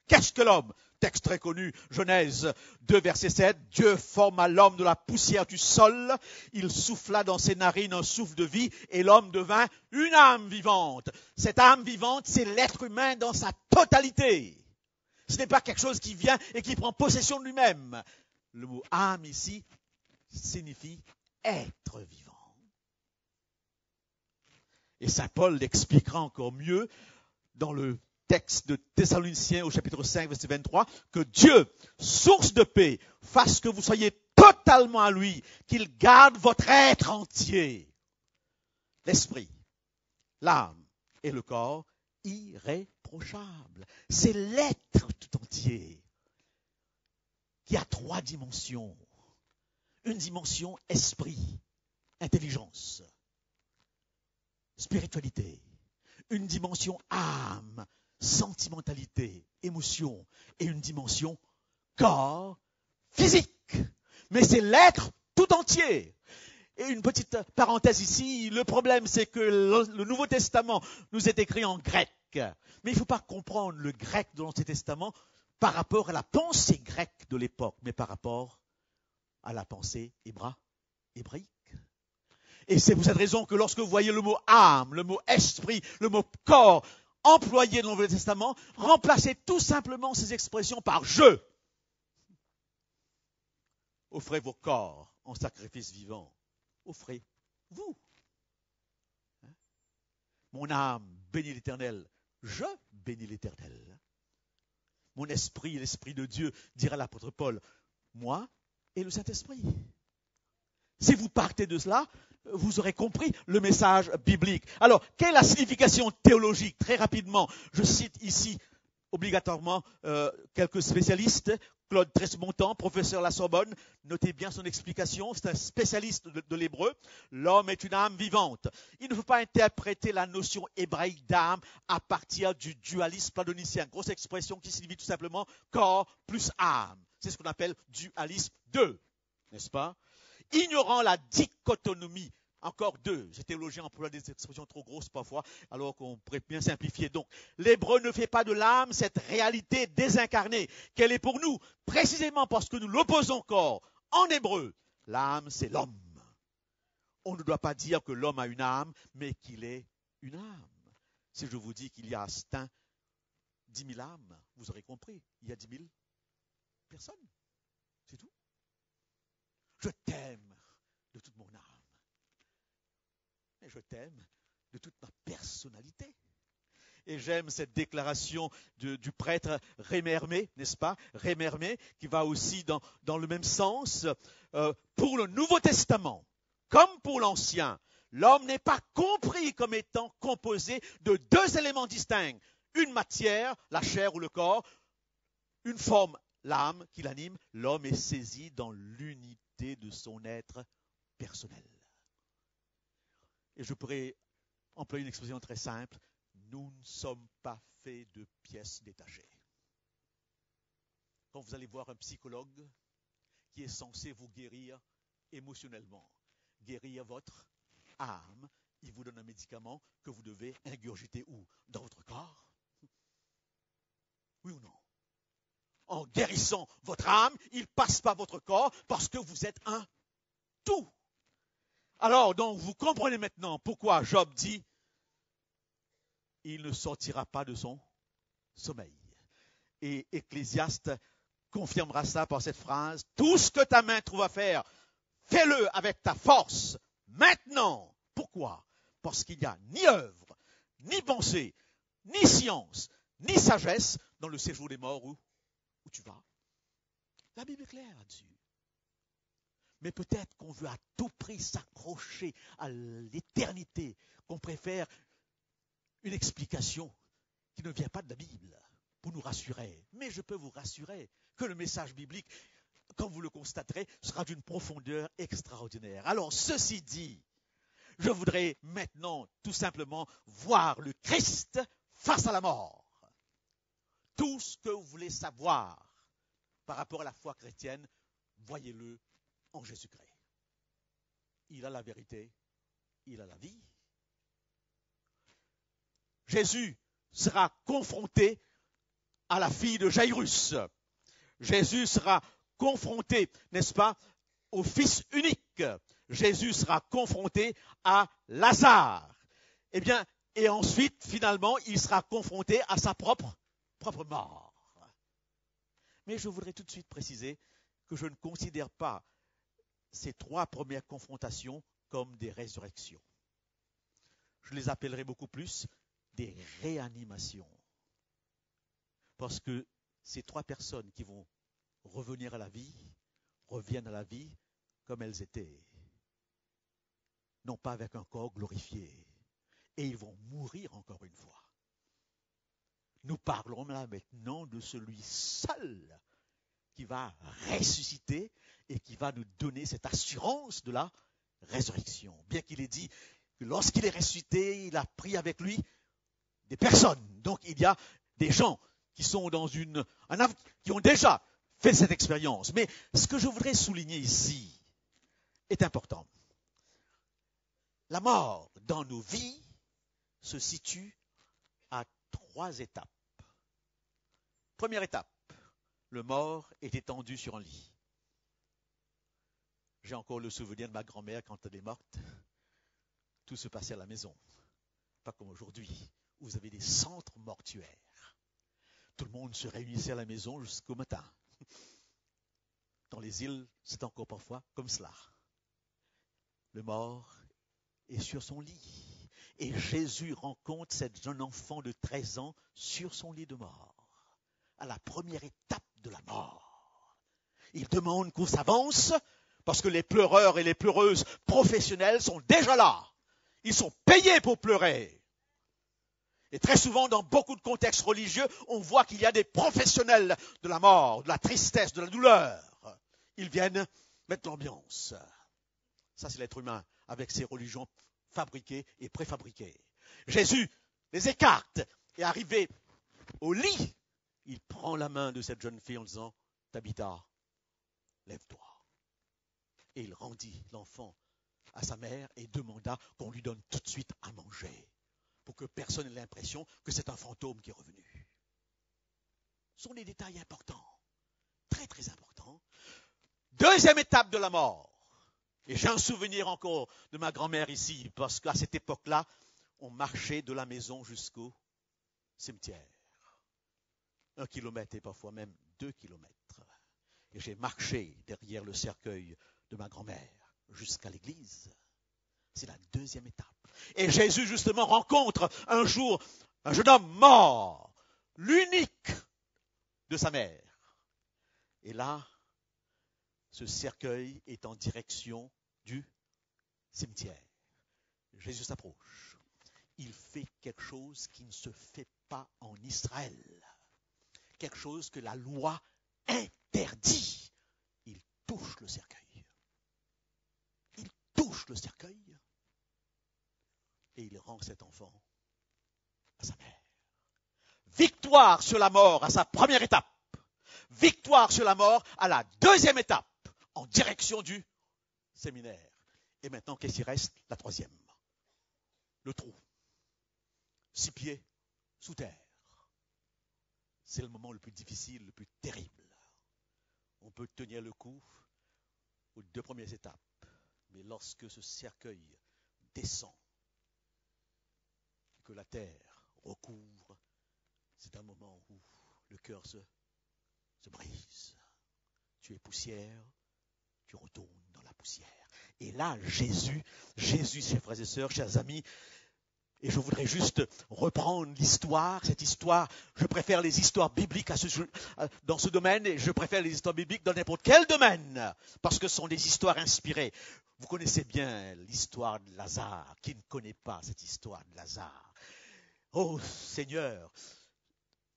Qu'est-ce que l'homme? Texte très connu, Genèse 2, verset 7. Dieu forma l'homme de la poussière du sol. Il souffla dans ses narines un souffle de vie et l'homme devint une âme vivante. Cette âme vivante, c'est l'être humain dans sa totalité. Ce n'est pas quelque chose qui vient et qui prend possession de lui-même. Le mot âme ici signifie être vivant. Et saint Paul l'expliquera encore mieux dans le texte de Thessaloniciens au chapitre 5, verset 23, que Dieu, source de paix, fasse que vous soyez totalement à lui, qu'il garde votre être entier, l'esprit, l'âme et le corps irréprochables. C'est l'être tout entier qui a 3 dimensions. Une dimension esprit, intelligence, spiritualité. Une dimension âme, sentimentalité, émotion, et une dimension corps, physique. Mais c'est l'être tout entier. Et une petite parenthèse ici, le problème c'est que le Nouveau Testament nous est écrit en grec. Mais il ne faut pas comprendre le grec de l'Ancien Testament par rapport à la pensée grecque de l'époque, mais par rapport à la pensée hébraïque. Et c'est pour cette raison que lorsque vous voyez le mot âme, le mot esprit, le mot corps employé dans le Nouveau Testament, remplacez tout simplement ces expressions par je. Offrez vos corps en sacrifice vivant. Offrez-vous. Mon âme bénit l'Éternel. Je bénis l'Éternel. Mon esprit, l'Esprit de Dieu, dira l'apôtre Paul, moi et le Saint-Esprit. Si vous partez de cela, vous aurez compris le message biblique. Alors, quelle est la signification théologique? Très rapidement, je cite ici obligatoirement quelques spécialistes. Claude Tresmontant, professeur à la Sorbonne, notez bien son explication, c'est un spécialiste de l'hébreu. L'homme est une âme vivante. Il ne faut pas interpréter la notion hébraïque d'âme à partir du dualisme pladonicien. Grosse expression qui signifie tout simplement corps plus âme. C'est ce qu'on appelle dualisme 2, n'est-ce pas? Ignorant la dichotomie, encore 2, ces théologiens emploient des expressions trop grosses parfois, alors qu'on pourrait bien simplifier. Donc, l'hébreu ne fait pas de l'âme cette réalité désincarnée qu'elle est pour nous, précisément parce que nous l'opposons encore. En hébreu, l'âme, c'est l'homme. On ne doit pas dire que l'homme a une âme, mais qu'il est une âme. Si je vous dis qu'il y a à Stein 10 000 âmes, vous aurez compris, il y a 10 000 personnes. C'est tout. Je t'aime de toute mon âme. Et je t'aime de toute ma personnalité. Et j'aime cette déclaration du prêtre Rémermé, n'est-ce pas? Rémermé, qui va aussi dans le même sens. Pour le Nouveau Testament, comme pour l'Ancien, l'homme n'est pas compris comme étant composé de 2 éléments distincts. Une matière, la chair ou le corps, une forme, l'âme qui l'anime. L'homme est saisi dans l'unité de son être personnel. Et je pourrais employer une expression très simple. Nous ne sommes pas faits de pièces détachées. Quand vous allez voir un psychologue qui est censé vous guérir émotionnellement, guérir votre âme, il vous donne un médicament que vous devez ingurgiter où? Dans votre corps? Oui ou non? En guérissant votre âme, il passe par votre corps parce que vous êtes un tout. Alors, donc, vous comprenez maintenant pourquoi Job dit « Il ne sortira pas de son sommeil ». Et Ecclésiaste confirmera ça par cette phrase « Tout ce que ta main trouve à faire, fais-le avec ta force, maintenant ». Pourquoi? Parce qu'il n'y a ni œuvre, ni pensée, ni science, ni sagesse dans le séjour des morts où tu vas. La Bible est claire là-dessus. Mais peut-être qu'on veut à tout prix s'accrocher à l'éternité, qu'on préfère une explication qui ne vient pas de la Bible pour nous rassurer. Mais je peux vous rassurer que le message biblique, comme vous le constaterez, sera d'une profondeur extraordinaire. Alors, ceci dit, je voudrais maintenant tout simplement voir le Christ face à la mort. Tout ce que vous voulez savoir par rapport à la foi chrétienne, voyez-le en Jésus-Christ. Il a la vérité, il a la vie. Jésus sera confronté à la fille de Jairus. Jésus sera confronté, n'est-ce pas, au fils unique. Jésus sera confronté à Lazare. Eh bien, et ensuite, finalement, il sera confronté à sa propre mort. Mais je voudrais tout de suite préciser que je ne considère pas ces 3 premières confrontations comme des résurrections. Je les appellerai beaucoup plus des réanimations. Parce que ces 3 personnes qui vont revenir à la vie, reviennent à la vie comme elles étaient. Non pas avec un corps glorifié. Et ils vont mourir encore une fois. Nous parlons là maintenant de celui seul qui va ressusciter et qui va nous donner cette assurance de la résurrection. Bien qu'il ait dit que lorsqu'il est ressuscité, il a pris avec lui des personnes. Donc il y a des gens qui sont qui ont déjà fait cette expérience. Mais ce que je voudrais souligner ici est important. La mort dans nos vies se situe à 3 étapes. Première étape, le mort est étendu sur un lit. J'ai encore le souvenir de ma grand-mère quand elle est morte. Tout se passait à la maison. Pas comme aujourd'hui, où vous avez des centres mortuaires. Tout le monde se réunissait à la maison jusqu'au matin. Dans les îles, c'est encore parfois comme cela. Le mort est sur son lit. Et Jésus rencontre cette jeune enfant de 13 ans sur son lit de mort, à la première étape de la mort. Il demande qu'on s'avance parce que les pleureurs et les pleureuses professionnelles sont déjà là. Ils sont payés pour pleurer. Et très souvent, dans beaucoup de contextes religieux, on voit qu'il y a des professionnels de la mort, de la tristesse, de la douleur. Ils viennent mettre l'ambiance. Ça, c'est l'être humain avec ses religions fabriquées et préfabriquées. Jésus les écarte et arrivé au lit, il prend la main de cette jeune fille en disant « Tabitha, lève-toi ». Et il rendit l'enfant à sa mère et demanda qu'on lui donne tout de suite à manger pour que personne n'ait l'impression que c'est un fantôme qui est revenu. Ce sont des détails importants, très très importants. Deuxième étape de la mort. Et j'ai un souvenir encore de ma grand-mère ici, parce qu'à cette époque-là, on marchait de la maison jusqu'au cimetière. 1 kilomètre et parfois même 2 kilomètres. Et j'ai marché derrière le cercueil de ma grand-mère jusqu'à l'église. C'est la deuxième étape. Et Jésus justement rencontre un jour un jeune homme mort, l'unique de sa mère. Et là, ce cercueil est en direction du cimetière. Jésus s'approche. Il fait quelque chose qui ne se fait pas en Israël. Quelque chose que la loi interdit. Il touche le cercueil. Il touche le cercueil et il rend cet enfant à sa mère. Victoire sur la mort à sa première étape. Victoire sur la mort à la deuxième étape, en direction du séminaire. Et maintenant, qu'est-ce qui reste? La troisième. Le trou. 6 pieds sous terre. C'est le moment le plus difficile, le plus terrible. On peut tenir le coup aux 2 premières étapes. Mais lorsque ce cercueil descend, que la terre recouvre, c'est un moment où le cœur se brise. Tu es poussière, tu retournes dans la poussière. Et là, Jésus, chers frères et sœurs, chers amis, et je voudrais juste reprendre l'histoire, cette histoire. Je préfère les histoires bibliques dans ce domaine et je préfère les histoires bibliques dans n'importe quel domaine parce que ce sont des histoires inspirées. Vous connaissez bien l'histoire de Lazare. Qui ne connaît pas cette histoire de Lazare? Oh Seigneur,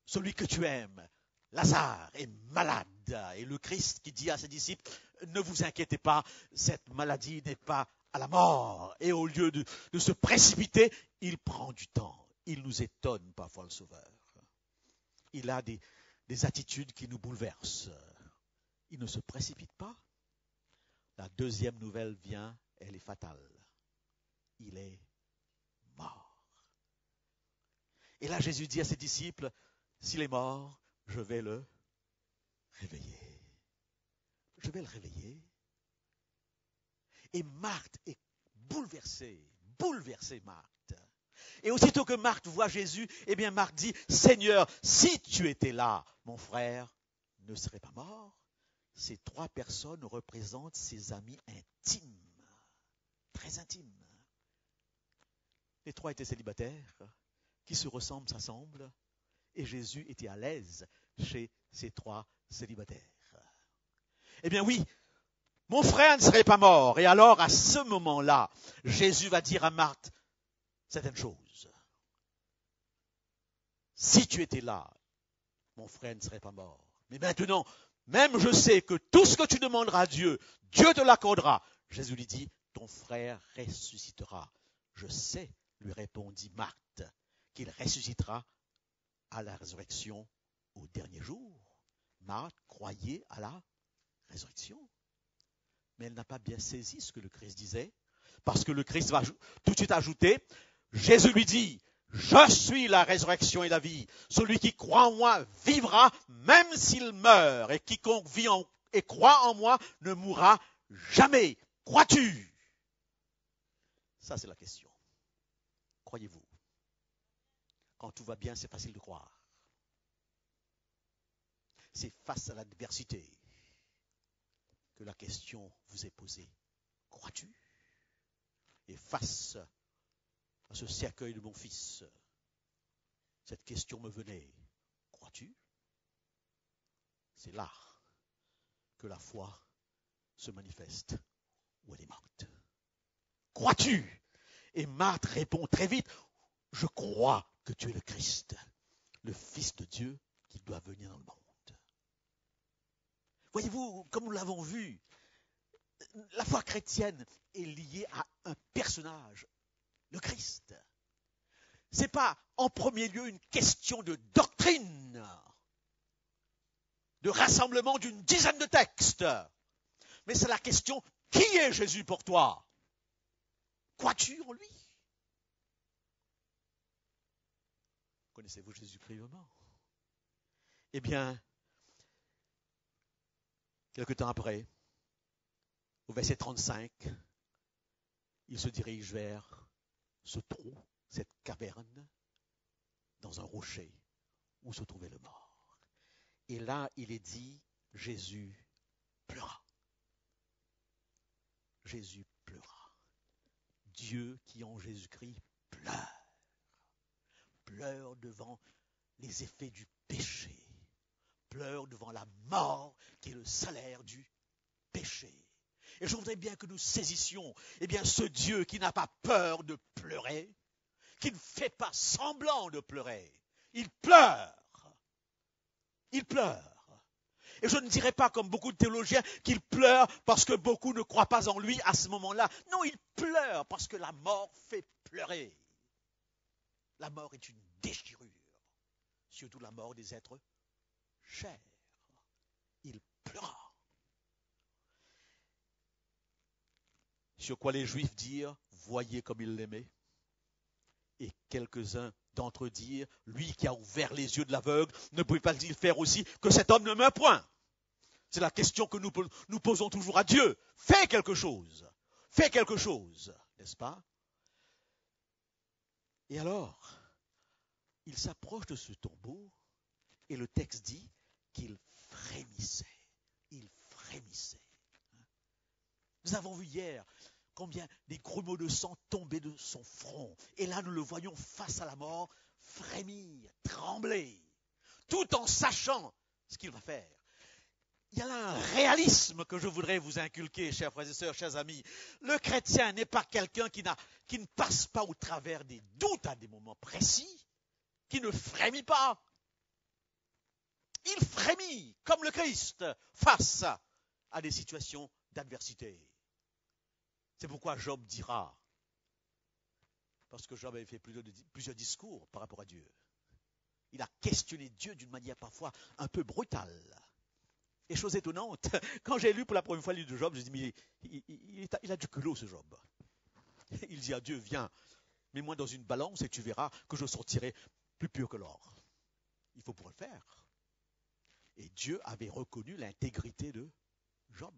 celui que tu aimes, Lazare est malade. Et le Christ qui dit à ses disciples, ne vous inquiétez pas, cette maladie n'est pas à la mort. Et au lieu de se précipiter, il prend du temps. Il nous étonne parfois, le Sauveur. Il a des attitudes qui nous bouleversent. Il ne se précipite pas. La deuxième nouvelle vient, elle est fatale. Il est mort. Et là, Jésus dit à ses disciples, s'il est mort, je vais le réveiller. Je vais le réveiller. Et Marthe est bouleversée Marthe. Et aussitôt que Marthe voit Jésus, eh bien Marthe dit, Seigneur, si tu étais là, mon frère ne serait pas mort. Ces 3 personnes représentent ses amis intimes, très intimes. Les 3 étaient célibataires, qui se ressemblent, s'assemblent, et Jésus était à l'aise chez ces 3 célibataires. Eh bien oui, mon frère ne serait pas mort. Et alors, à ce moment-là, Jésus va dire à Marthe certaines choses. Si tu étais là, mon frère ne serait pas mort. Mais maintenant, même je sais que tout ce que tu demanderas à Dieu, Dieu te l'accordera. Jésus lui dit, ton frère ressuscitera. Je sais, lui répondit Marthe, qu'il ressuscitera à la résurrection au dernier jour. Marthe croyait à la résurrection. Mais elle n'a pas bien saisi ce que le Christ disait, parce que le Christ va tout de suite ajouter, Jésus lui dit, je suis la résurrection et la vie. Celui qui croit en moi vivra même s'il meurt, et quiconque vit et croit en moi ne mourra jamais. Crois-tu? Ça, c'est la question. Croyez-vous? Quand tout va bien, c'est facile de croire. C'est face à l'adversité que la question vous est posée. Crois-tu? Et face à ce cercueil de mon fils, cette question me venait. Crois-tu? C'est là que la foi se manifeste ou elle est morte. Crois-tu? Et Marthe répond très vite, je crois que tu es le Christ, le Fils de Dieu qui doit venir dans le monde. Voyez-vous, comme nous l'avons vu, la foi chrétienne est liée à un personnage, le Christ. Ce n'est pas en premier lieu une question de doctrine, de rassemblement d'une dizaine de textes, mais c'est la question, qui est Jésus pour toi? Crois-tu en lui? Connaissez-vous Jésus-Christ vraiment? Eh bien, quelque temps après, au verset 35, il se dirige vers ce trou, cette caverne, dans un rocher où se trouvait le mort. Et là, il est dit, Jésus pleura. Jésus pleura. Dieu qui en Jésus-Christ pleure. Pleure devant les effets du péché. Pleure devant la mort qui est le salaire du péché. Et je voudrais bien que nous saisissions, eh bien, ce Dieu qui n'a pas peur de pleurer, qui ne fait pas semblant de pleurer. Il pleure. Il pleure. Et je ne dirais pas, comme beaucoup de théologiens, qu'il pleure parce que beaucoup ne croient pas en lui à ce moment-là. Non, il pleure parce que la mort fait pleurer. La mort est une déchirure, surtout la mort des êtres chers. Il pleura. Sur quoi les Juifs dirent, voyez comme il l'aimait. Et quelques-uns d'entre eux dirent, lui qui a ouvert les yeux de l'aveugle, ne pouvait pas il faire aussi que cet homme ne meure point? C'est la question que nous posons toujours à Dieu. Fais quelque chose. Fais quelque chose, n'est-ce pas? Et alors, il s'approche de ce tombeau et le texte dit qu'il frémissait. Il frémissait. Nous avons vu hier combien des grumeaux de sang tombaient de son front. Et là, nous le voyons face à la mort, frémir, trembler, tout en sachant ce qu'il va faire. Il y a là un réalisme que je voudrais vous inculquer, chers frères et sœurs, chers amis. Le chrétien n'est pas quelqu'un qui ne passe pas au travers des doutes à des moments précis, qui ne frémit pas. Il frémit, comme le Christ, face à des situations d'adversité. C'est pourquoi Job dira, parce que Job avait fait plusieurs discours par rapport à Dieu. Il a questionné Dieu d'une manière parfois un peu brutale. Et chose étonnante, quand j'ai lu pour la première fois le livre de Job, j'ai dit, mais il a du culot ce Job. Il dit à Dieu, viens, mets-moi dans une balance et tu verras que je sortirai plus pur que l'or. Il faut pouvoir le faire. Et Dieu avait reconnu l'intégrité de Job.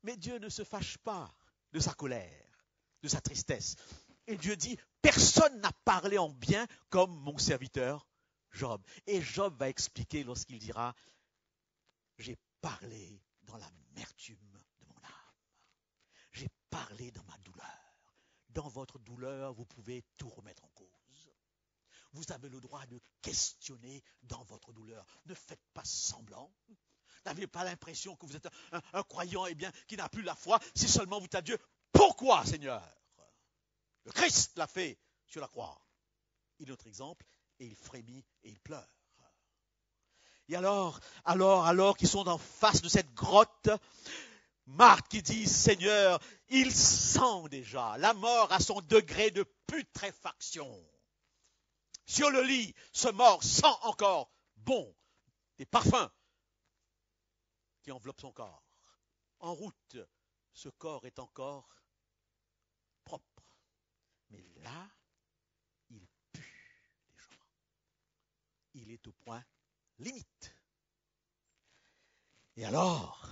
Mais Dieu ne se fâche pas de sa colère, de sa tristesse. Et Dieu dit, personne n'a parlé en bien comme mon serviteur Job. Et Job va expliquer lorsqu'il dira, j'ai parlé dans l'amertume de mon âme. J'ai parlé dans ma douleur. Dans votre douleur, vous pouvez tout remettre en cause. Vous avez le droit de questionner dans votre douleur. Ne faites pas semblant. N'avez pas l'impression que vous êtes un croyant qui n'a plus la foi, si seulement vous dites à Dieu, pourquoi Seigneur? Le Christ l'a fait sur la croix. Il est notre exemple, et il frémit et il pleure. Et alors qu'ils sont en face de cette grotte, Marthe qui dit, Seigneur, il sent déjà la mort à son degré de putréfaction. Sur le lit, ce mort sent encore bon des parfums qui enveloppent son corps. En route, ce corps est encore propre. Mais là, il pue déjà. Il est au point limite. Et alors,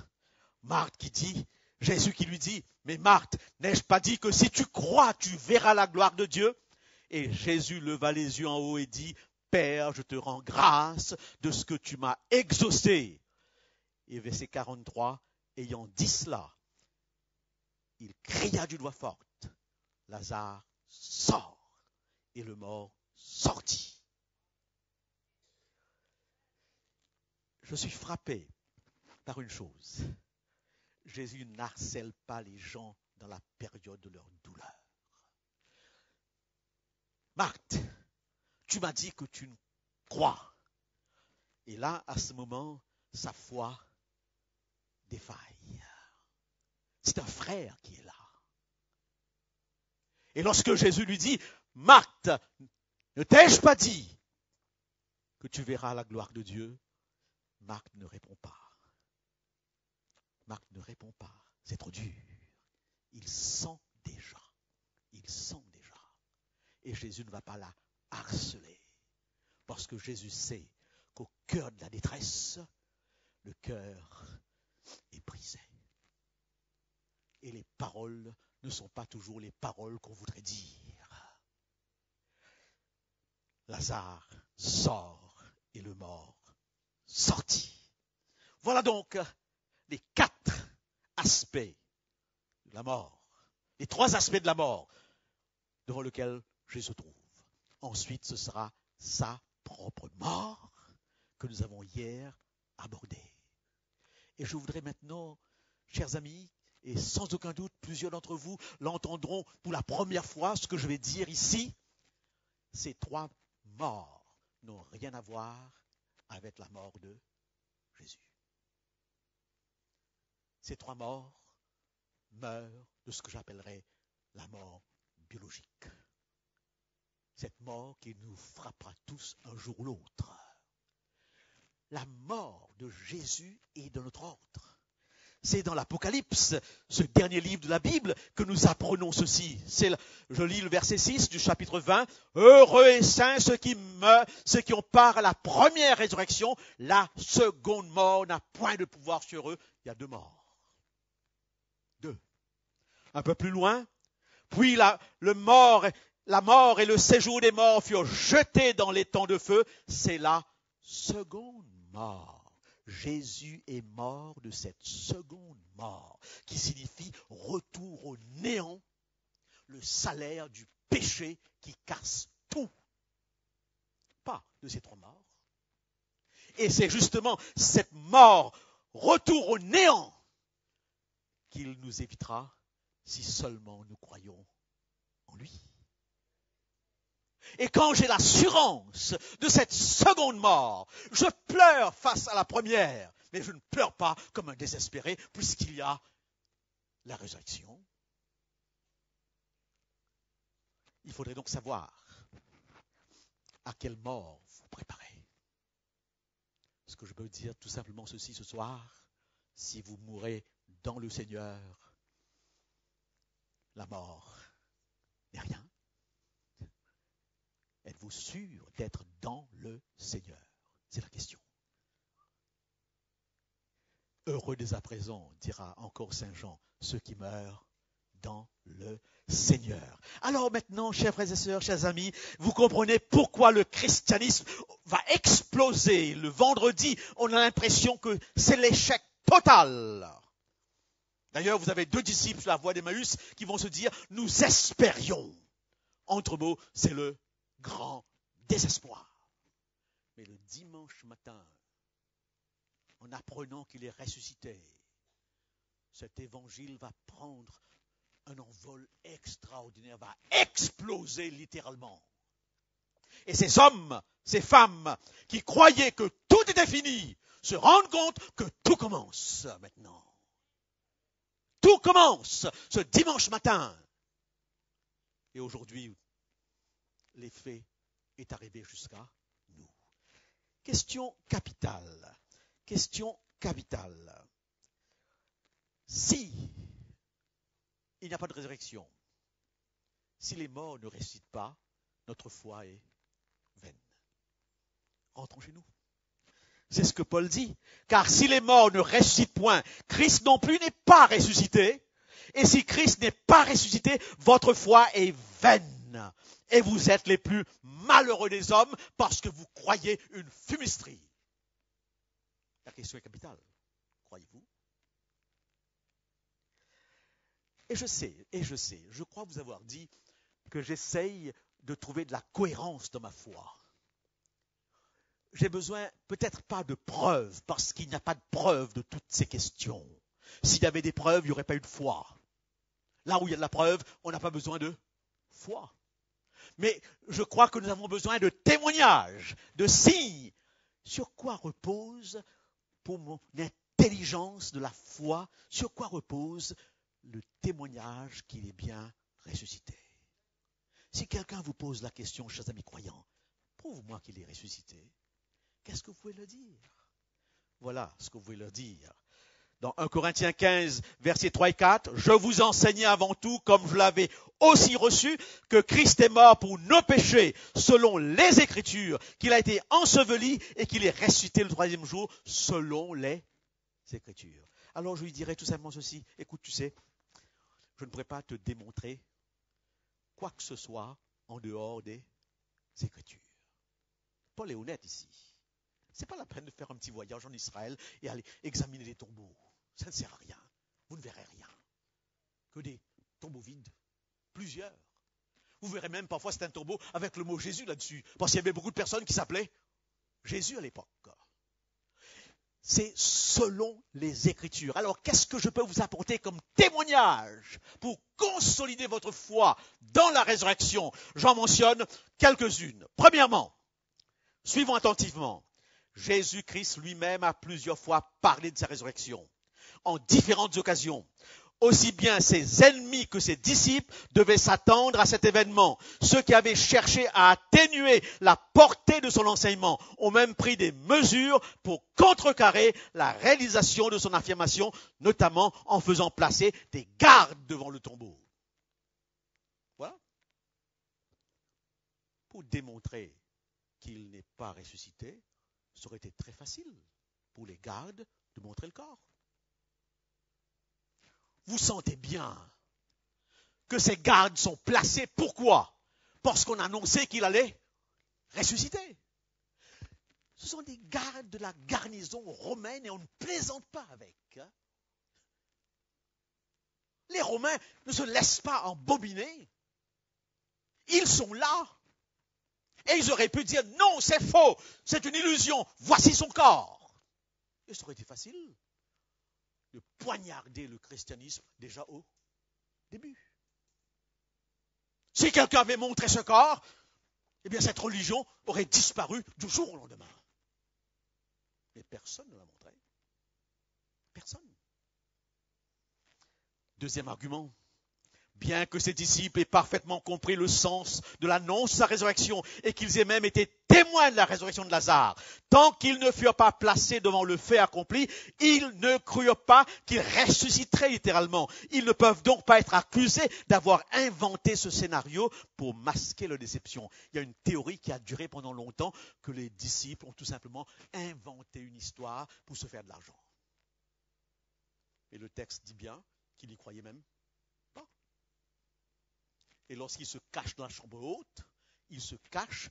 Marthe qui dit, Jésus qui lui dit, mais Marthe, n'ai-je pas dit que si tu crois, tu verras la gloire de Dieu? Et Jésus leva les yeux en haut et dit, Père, je te rends grâce de ce que tu m'as exaucé. Et verset 43, ayant dit cela, il cria d'une voix forte, Lazare, sort. Et le mort sortit. Je suis frappé par une chose. Jésus n'harcèle pas les gens dans la période de leur douleur. Marthe, tu m'as dit que tu crois. Et là, à ce moment, sa foi défaille. C'est un frère qui est là. Et lorsque Jésus lui dit, Marthe, ne t'ai-je pas dit que tu verras la gloire de Dieu? Marthe ne répond pas. Marthe ne répond pas. C'est trop dur. Il sent déjà. Il sent déjà. Et Jésus ne va pas la harceler. Parce que Jésus sait qu'au cœur de la détresse, le cœur est brisé. Et les paroles ne sont pas toujours les paroles qu'on voudrait dire. Lazare sort et le mort sortit. Voilà donc les 4 aspects de la mort. Les 3 aspects de la mort devant lesquels Jésus se trouve. Ensuite, ce sera sa propre mort que nous avons hier abordée. Et je voudrais maintenant, chers amis, et sans aucun doute, plusieurs d'entre vous l'entendront pour la première fois, ce que je vais dire ici, ces 3 morts n'ont rien à voir avec la mort de Jésus. Ces 3 morts meurent de ce que j'appellerais la mort biologique. Cette mort qui nous frappera tous un jour ou l'autre. La mort de Jésus est de notre ordre. C'est dans l'Apocalypse, ce dernier livre de la Bible, que nous apprenons ceci. Je lis le verset 6 du chapitre 20. Heureux et saints ceux qui meurent, ceux qui ont part à la première résurrection. La seconde mort n'a point de pouvoir sur eux. Il y a 2 morts. 2. Un peu plus loin. Puis la mort et le séjour des morts furent jetés dans les temps de feu. C'est la seconde mort. Jésus est mort de cette seconde mort, qui signifie retour au néant, le salaire du péché qui casse tout. Pas de ces 3 morts. Et c'est justement cette mort, retour au néant, qu'il nous évitera si seulement nous croyons en lui. Et quand j'ai l'assurance de cette seconde mort, je pleure face à la première, mais je ne pleure pas comme un désespéré, puisqu'il y a la résurrection. Il faudrait donc savoir à quelle mort vous préparez. Ce que je peux dire tout simplement ceci ce soir, si vous mourrez dans le Seigneur, la mort n'est rien. Êtes-vous sûr d'être dans le Seigneur? C'est la question. Heureux dès à présent, dira encore Saint Jean, ceux qui meurent dans le Seigneur. Alors maintenant, chers frères et sœurs, chers amis, vous comprenez pourquoi le christianisme va exploser. Le vendredi, on a l'impression que c'est l'échec total. D'ailleurs, vous avez 2 disciples sur la voie d'Emmaüs qui vont se dire, nous espérions. Entre mots, c'est le grand désespoir. Mais le dimanche matin, en apprenant qu'il est ressuscité, cet évangile va prendre un envol extraordinaire, va exploser littéralement. Et ces hommes, ces femmes qui croyaient que tout était fini, se rendent compte que tout commence maintenant. Tout commence ce dimanche matin. Et aujourd'hui, l'effet est arrivé jusqu'à nous. Question capitale. Question capitale. Si il n'y a pas de résurrection, si les morts ne ressuscitent pas, notre foi est vaine. Rentrons chez nous. C'est ce que Paul dit. Car si les morts ne ressuscitent point, Christ non plus n'est pas ressuscité. Et si Christ n'est pas ressuscité, votre foi est vaine. Et vous êtes les plus malheureux des hommes parce que vous croyez une fumisterie. La question est capitale. Croyez-vous? Et je crois vous avoir dit que j'essaye de trouver de la cohérence dans ma foi. J'ai besoin peut-être pas de preuves, parce qu'il n'y a pas de preuves de toutes ces questions. S'il y avait des preuves, il n'y aurait pas eu de foi. Là où il y a de la preuve, on n'a pas besoin de foi. Mais je crois que nous avons besoin de témoignages, de signes. Sur quoi repose, pour mon intelligence de la foi, sur quoi repose le témoignage qu'il est bien ressuscité? Si quelqu'un vous pose la question, chers amis croyants, prouve-moi qu'il est ressuscité, qu'est-ce que vous pouvez leur dire? Voilà ce que vous pouvez leur dire. Dans 1 Corinthiens 15, versets 3 et 4, « Je vous enseignais avant tout, comme je l'avais aussi reçu, que Christ est mort pour nos péchés, selon les Écritures, qu'il a été enseveli et qu'il est ressuscité le 3e jour, selon les Écritures. » Alors je lui dirais tout simplement ceci, « Écoute, tu sais, je ne pourrais pas te démontrer quoi que ce soit en dehors des Écritures. » Paul est honnête ici. Ce n'est pas la peine de faire un petit voyage en Israël et aller examiner les tombeaux. Ça ne sert à rien. Vous ne verrez rien. Que des tombeaux vides. Plusieurs. Vous verrez même parfois c'est un tombeau avec le mot Jésus là-dessus. Parce qu'il y avait beaucoup de personnes qui s'appelaient Jésus à l'époque. C'est selon les Écritures. Alors qu'est-ce que je peux vous apporter comme témoignage pour consolider votre foi dans la résurrection? J'en mentionne quelques-unes. Premièrement, suivons attentivement. Jésus-Christ lui-même a plusieurs fois parlé de sa résurrection, en différentes occasions. Aussi bien ses ennemis que ses disciples devaient s'attendre à cet événement. Ceux qui avaient cherché à atténuer la portée de son enseignement ont même pris des mesures pour contrecarrer la réalisation de son affirmation, notamment en faisant placer des gardes devant le tombeau. Voilà. Pour démontrer qu'il n'est pas ressuscité, ça aurait été très facile pour les gardes de montrer le corps. Vous sentez bien que ces gardes sont placés. Pourquoi? Parce qu'on a annoncé qu'il allait ressusciter. Ce sont des gardes de la garnison romaine et on ne plaisante pas avec. Les Romains ne se laissent pas embobiner. Ils sont là. Et ils auraient pu dire, non, c'est faux, c'est une illusion, voici son corps. Et ça aurait été facile de poignarder le christianisme déjà au début. Si quelqu'un avait montré ce corps, eh bien cette religion aurait disparu du jour au lendemain. Mais personne ne l'a montré. Personne. Deuxième argument. Bien que ses disciples aient parfaitement compris le sens de l'annonce de sa résurrection et qu'ils aient même été témoins de la résurrection de Lazare, tant qu'ils ne furent pas placés devant le fait accompli, ils ne crurent pas qu'il ressusciterait littéralement. Ils ne peuvent donc pas être accusés d'avoir inventé ce scénario pour masquer leur déception. Il y a une théorie qui a duré pendant longtemps que les disciples ont tout simplement inventé une histoire pour se faire de l'argent. Et le texte dit bien qu'il n'y croyait même pas. Et lorsqu'il se cache dans la chambre haute, il se cache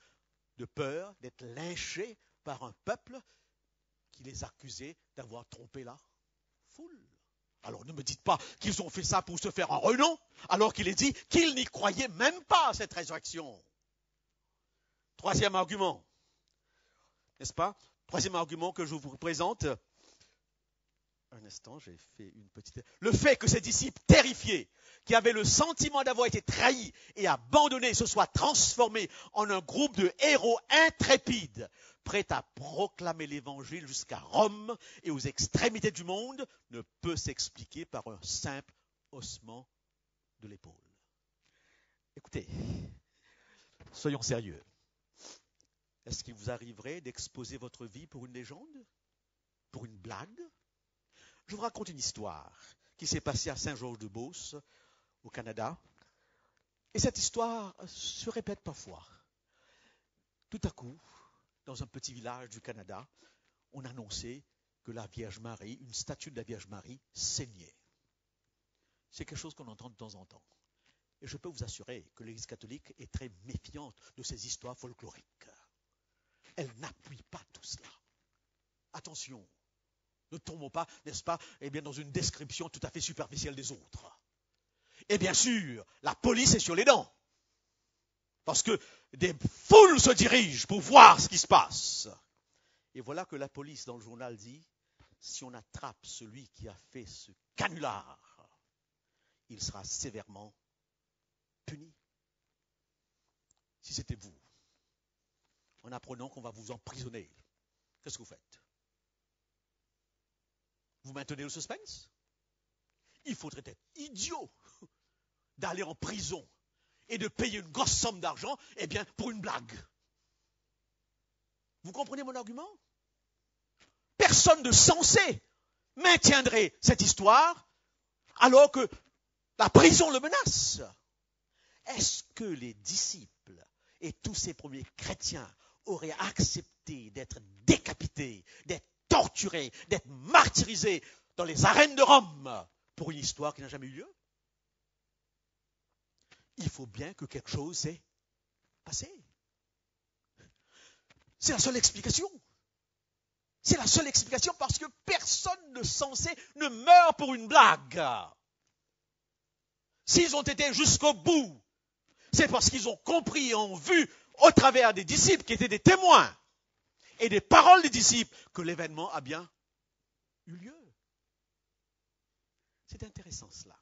de peur d'être lynché par un peuple qui les accusait d'avoir trompé la foule. Alors ne me dites pas qu'ils ont fait ça pour se faire un renom, alors qu'il est dit qu'ils n'y croyaient même pas à cette résurrection. Troisième argument, n'est-ce pas? Troisième argument que je vous présente. Un instant, j'ai fait une petite... Le fait que ces disciples terrifiés, qui avaient le sentiment d'avoir été trahis et abandonnés, se soient transformés en un groupe de héros intrépides, prêts à proclamer l'évangile jusqu'à Rome et aux extrémités du monde, ne peut s'expliquer par un simple haussement de l'épaule. Écoutez, soyons sérieux. Est-ce qu'il vous arriverait d'exposer votre vie pour une légende? Pour une blague? Je vous raconte une histoire qui s'est passée à Saint-Georges-de-Beauce, au Canada. Et cette histoire se répète parfois. Tout à coup, dans un petit village du Canada, on annonçait que la Vierge Marie, une statue de la Vierge Marie, saignait. C'est quelque chose qu'on entend de temps en temps. Et je peux vous assurer que l'Église catholique est très méfiante de ces histoires folkloriques. Elle n'appuie pas tout cela. Attention. Ne tombons pas, n'est-ce pas, dans une description tout à fait superficielle des autres. Et bien sûr, la police est sur les dents. Parce que des foules se dirigent pour voir ce qui se passe. Et voilà que la police, dans le journal, dit, si on attrape celui qui a fait ce canular, il sera sévèrement puni. Si c'était vous, en apprenant qu'on va vous emprisonner, qu'est-ce que vous faites? Vous maintenez le suspense? Il faudrait être idiot d'aller en prison et de payer une grosse somme d'argent, pour une blague. Vous comprenez mon argument? Personne de sensé maintiendrait cette histoire alors que la prison le menace. Est-ce que les disciples et tous ces premiers chrétiens auraient accepté d'être décapités, d'être torturés, d'être martyrisés dans les arènes de Rome pour une histoire qui n'a jamais eu lieu? Il faut bien que quelque chose s'est passé. C'est la seule explication. C'est la seule explication parce que personne de sensé ne meurt pour une blague. S'ils ont été jusqu'au bout, c'est parce qu'ils ont compris et ont vu au travers des disciples qui étaient des témoins et des paroles des disciples que l'événement a bien eu lieu. C'est intéressant cela.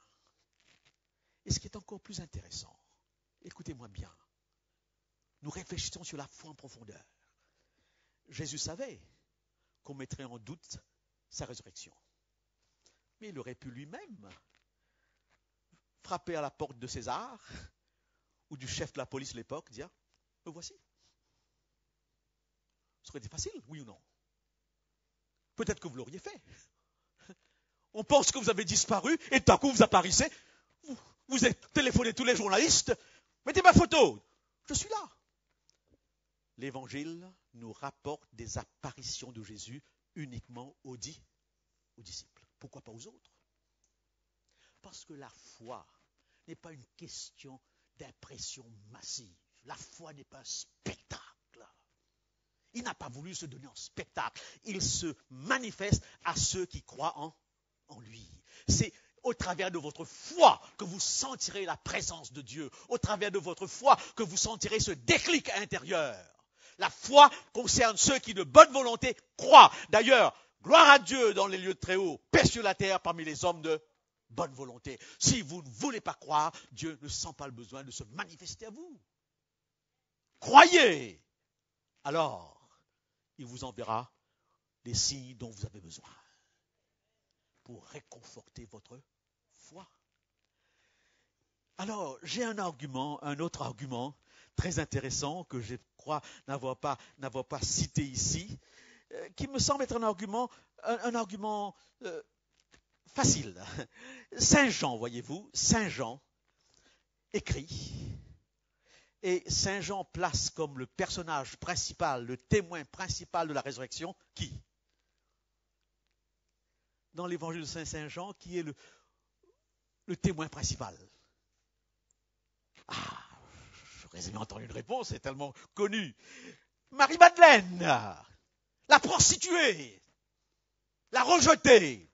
Et ce qui est encore plus intéressant, écoutez-moi bien, nous réfléchissons sur la foi en profondeur. Jésus savait qu'on mettrait en doute sa résurrection. Mais il aurait pu lui-même frapper à la porte de César ou du chef de la police de l'époque, dire « Me voici ». Ce serait facile, oui ou non? Peut-être que vous l'auriez fait. On pense que vous avez disparu et tout à coup vous apparaissez. Vous êtes téléphoné tous les journalistes. Mettez ma photo. Je suis là. L'Évangile nous rapporte des apparitions de Jésus uniquement aux disciples. Pourquoi pas aux autres? Parce que la foi n'est pas une question d'impression massive. La foi n'est pas un spectacle. Il n'a pas voulu se donner en spectacle. Il se manifeste à ceux qui croient en lui. C'est au travers de votre foi que vous sentirez la présence de Dieu. Au travers de votre foi que vous sentirez ce déclic intérieur. La foi concerne ceux qui de bonne volonté croient. D'ailleurs, gloire à Dieu dans les lieux très hauts, paix sur la terre parmi les hommes de bonne volonté. Si vous ne voulez pas croire, Dieu ne sent pas le besoin de se manifester à vous. Croyez. Alors, il vous enverra les signes dont vous avez besoin pour réconforter votre foi. Alors, j'ai un autre argument très intéressant que je crois n'avoir pas cité ici, qui me semble être un argument facile. Saint Jean, voyez-vous, Saint Jean écrit, et Saint Jean place comme le personnage principal, le témoin principal de la résurrection, qui? dans l'évangile de Saint Jean qui est le témoin principal? Ah, j'aurais aimé entendre une réponse, c'est tellement connu. Marie-Madeleine, la prostituée, la rejetée,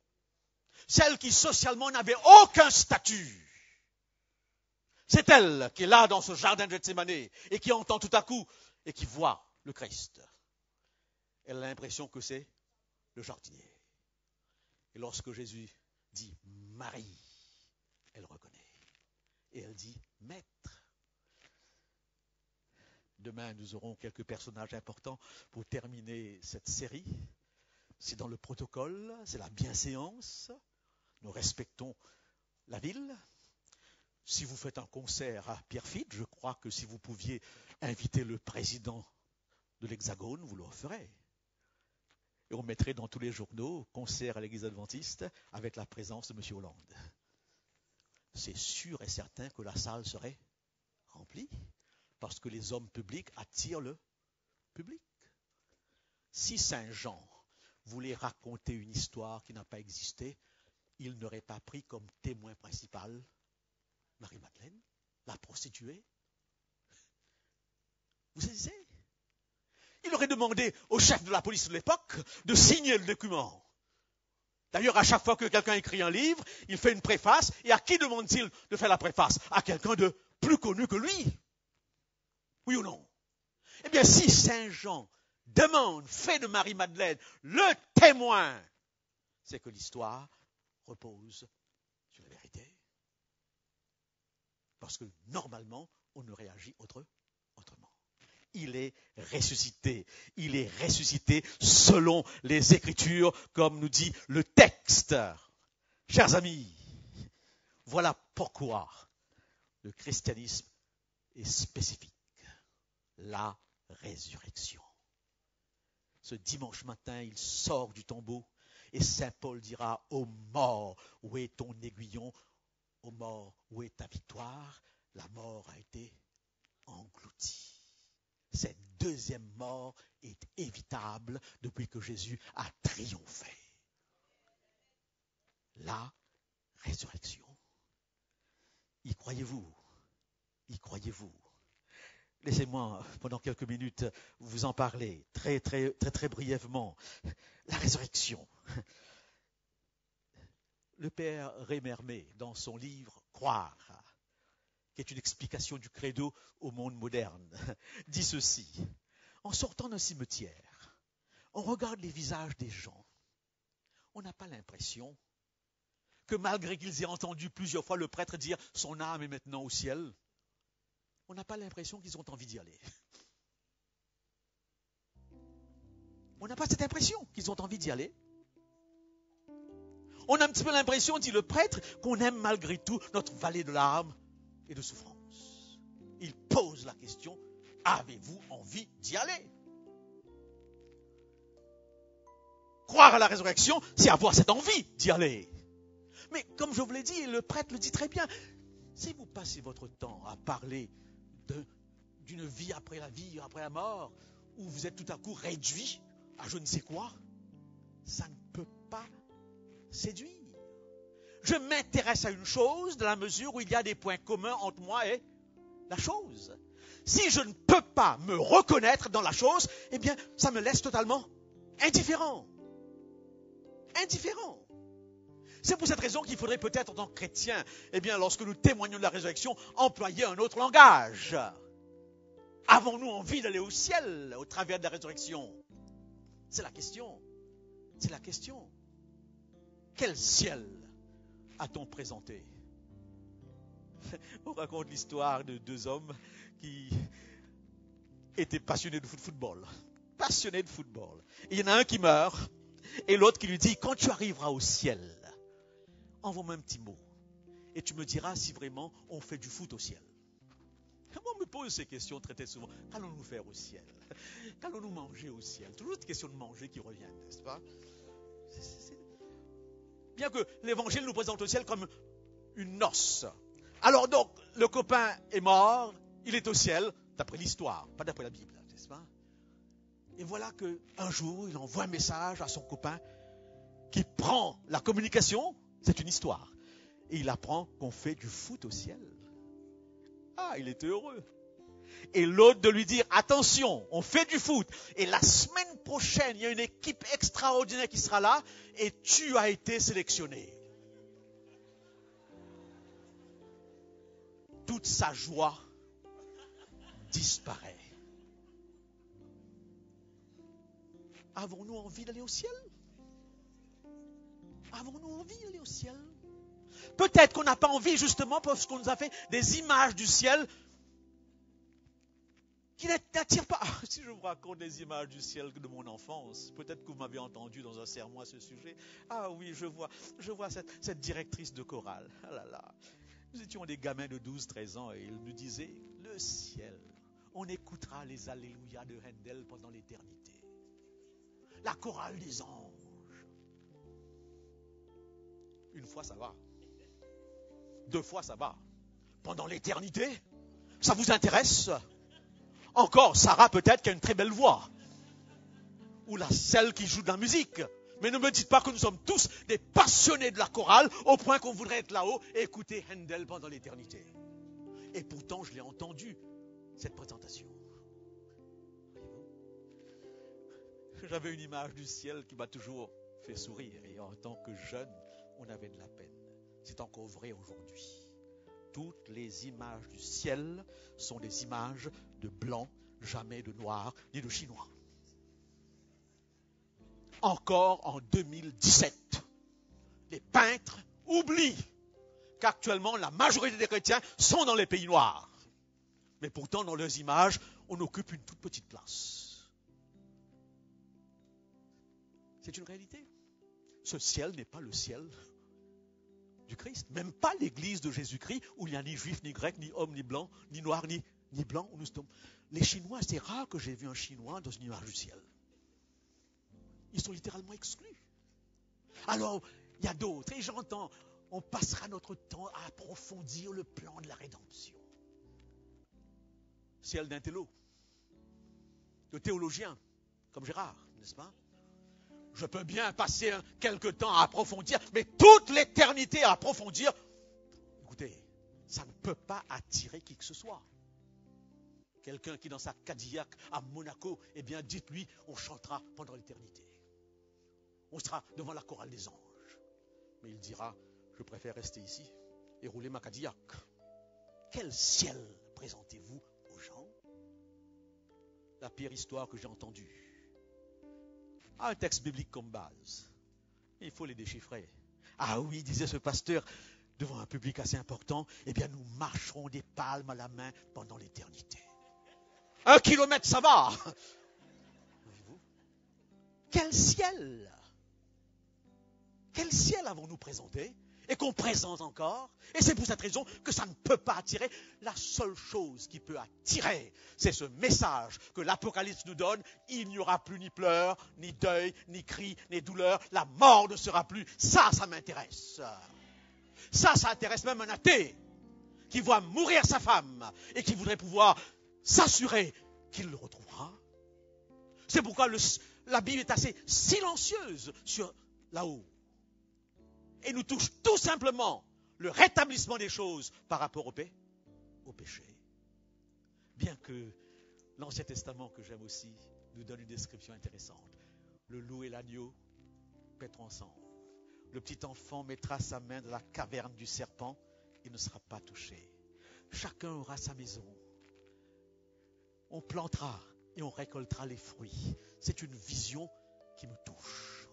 celle qui socialement n'avait aucun statut. C'est elle qui est là dans ce jardin de Gethsémane et qui entend tout à coup et qui voit le Christ. Elle a l'impression que c'est le jardinier. Et lorsque Jésus dit Marie, elle reconnaît. Et elle dit Maître. Demain, nous aurons quelques personnages importants pour terminer cette série. C'est dans le protocole, c'est la bienséance. Nous respectons la ville. Si vous faites un concert à Pierrefitte, je crois que si vous pouviez inviter le président de l'Hexagone, vous le ferez. Et on mettrait dans tous les journaux concert à l'Église adventiste avec la présence de M. Hollande. C'est sûr et certain que la salle serait remplie parce que les hommes publics attirent le public. Si Saint Jean voulait raconter une histoire qui n'a pas existé, il n'aurait pas pris comme témoin principal Marie-Madeleine, la prostituée. Vous saisissez? Il aurait demandé au chef de la police de l'époque de signer le document. D'ailleurs, à chaque fois que quelqu'un écrit un livre, il fait une préface. Et à qui demande-t-il de faire la préface? À quelqu'un de plus connu que lui. Oui ou non? Eh bien, si Saint Jean fait de Marie-Madeleine le témoin, c'est que l'histoire repose sur la vérité. Parce que normalement, on ne réagit autrement. Il est ressuscité. Il est ressuscité selon les Écritures, comme nous dit le texte. Chers amis, voilà pourquoi le christianisme est spécifique. La résurrection. Ce dimanche matin, il sort du tombeau et Saint Paul dira « Ô mort, où est ton aiguillon? Ô mort, où est ta victoire? La mort a été engloutie. » Cette deuxième mort est évitable depuis que Jésus a triomphé. La résurrection. Y croyez-vous? Y croyez-vous? Laissez-moi, pendant quelques minutes, vous en parler très brièvement. La résurrection. Le père Rémermet, dans son livre « Croire », qui est une explication du credo au monde moderne, dit ceci. En sortant d'un cimetière, on regarde les visages des gens. On n'a pas l'impression que malgré qu'ils aient entendu plusieurs fois le prêtre dire « son âme est maintenant au ciel », on n'a pas l'impression qu'ils ont envie d'y aller. On n'a pas cette impression qu'ils ont envie d'y aller. On a un petit peu l'impression, dit le prêtre, qu'on aime malgré tout notre vallée de larmes et de souffrance. Il pose la question, avez-vous envie d'y aller? Croire à la résurrection, c'est avoir cette envie d'y aller. Mais comme je vous l'ai dit, le prêtre le dit très bien, si vous passez votre temps à parler d'une vie après la vie, après la mort, où vous êtes tout à coup réduit à je ne sais quoi, ça ne peut pas séduire. Je m'intéresse à une chose dans la mesure où il y a des points communs entre moi et la chose. Si je ne peux pas me reconnaître dans la chose, eh bien, ça me laisse totalement indifférent. Indifférent. C'est pour cette raison qu'il faudrait peut-être, en tant que chrétien, eh bien, lorsque nous témoignons de la résurrection, employer un autre langage. Avons-nous envie d'aller au ciel au travers de la résurrection? C'est la question. C'est la question. Quel ciel a-t-on présenté? On raconte l'histoire de deux hommes qui étaient passionnés de football. Passionnés de football. Et il y en a un qui meurt et l'autre qui lui dit, quand tu arriveras au ciel, envoie-moi un petit mot et tu me diras si vraiment on fait du foot au ciel. Moi, on me pose ces questions très souvent. Qu'allons-nous faire au ciel? Qu'allons-nous manger au ciel? Toujours une question de manger qui revient, n'est-ce pas? Bien que l'évangile nous présente au ciel comme une noce. Alors donc, le copain est mort, il est au ciel, d'après l'histoire, pas d'après la Bible, n'est-ce pas? Et voilà qu'un jour, il envoie un message à son copain qui prend la communication, c'est une histoire. Et il apprend qu'on fait du foot au ciel. Ah, il était heureux. Et l'autre de lui dire, attention, on fait du foot. Et la semaine prochaine, il y a une équipe extraordinaire qui sera là et tu as été sélectionné. Toute sa joie disparaît. Avons-nous envie d'aller au ciel? Avons-nous envie d'aller au ciel? Peut-être qu'on n'a pas envie justement parce qu'on nous a fait des images du ciel qui n'attirent pas. Si je vous raconte des images du ciel de mon enfance, peut-être que vous m'avez entendu dans un sermon à ce sujet. Ah oui, je vois cette directrice de chorale. Ah là là. Nous étions des gamins de 12-13 ans et il nous disait, le ciel, on écoutera les Alléluia de Handel pendant l'éternité. La chorale des anges. Une fois, ça va. 2 fois, ça va. Pendant l'éternité, ça vous intéresse? Encore, Sarah peut-être qui a une très belle voix. Ou celle qui joue de la musique. Mais ne me dites pas que nous sommes tous des passionnés de la chorale au point qu'on voudrait être là-haut et écouter Handel pendant l'éternité. Et pourtant, je l'ai entendu, cette présentation. J'avais une image du ciel qui m'a toujours fait sourire. Et en tant que jeune, on avait de la peine. C'est encore vrai aujourd'hui. Toutes les images du ciel sont des images de blanc, jamais de noir, ni de chinois. Encore en 2017, les peintres oublient qu'actuellement la majorité des chrétiens sont dans les pays noirs. Mais pourtant, dans leurs images, on occupe une toute petite place. C'est une réalité. Ce ciel n'est pas le ciel du Christ. Même pas l'église de Jésus-Christ où il n'y a ni juif, ni grec, ni homme, ni blanc, ni noir, ni blanc. Où nous sommes. Les Chinois, c'est rare que j'ai vu un Chinois dans une image du ciel. Ils sont littéralement exclus. Alors, il y a d'autres. Et j'entends, on passera notre temps à approfondir le plan de la rédemption. Ciel d'intello, de théologien, comme Gérard, n'est-ce pas? Je peux bien passer quelque temps à approfondir, mais toute l'éternité à approfondir, écoutez, ça ne peut pas attirer qui que ce soit. Quelqu'un qui dans sa Cadillac à Monaco, eh bien dites-lui, on chantera pendant l'éternité. On sera devant la chorale des anges. Mais il dira, je préfère rester ici et rouler ma Cadillac. Quel ciel présentez-vous aux gens? La pire histoire que j'ai entendue. Un texte biblique comme base. Il faut les déchiffrer. Ah oui, disait ce pasteur, devant un public assez important, eh bien nous marcherons des palmes à la main pendant l'éternité. 1 kilomètre, ça va. Voyez-vous? Quel ciel! Quel ciel avons-nous présenté et qu'on présente encore? Et c'est pour cette raison que ça ne peut pas attirer. La seule chose qui peut attirer, c'est ce message que l'Apocalypse nous donne. Il n'y aura plus ni pleurs, ni deuil, ni cris, ni douleur. La mort ne sera plus. Ça m'intéresse. Ça intéresse même un athée qui voit mourir sa femme et qui voudrait pouvoir s'assurer qu'il le retrouvera. C'est pourquoi la Bible est assez silencieuse sur là-haut. Et nous touche tout simplement le rétablissement des choses par rapport au péché. Bien que l'Ancien Testament, que j'aime aussi, nous donne une description intéressante. Le loup et l'agneau paîtront ensemble. Le petit enfant mettra sa main dans la caverne du serpent, il ne sera pas touché. Chacun aura sa maison. On plantera et on récoltera les fruits. C'est une vision qui me touche.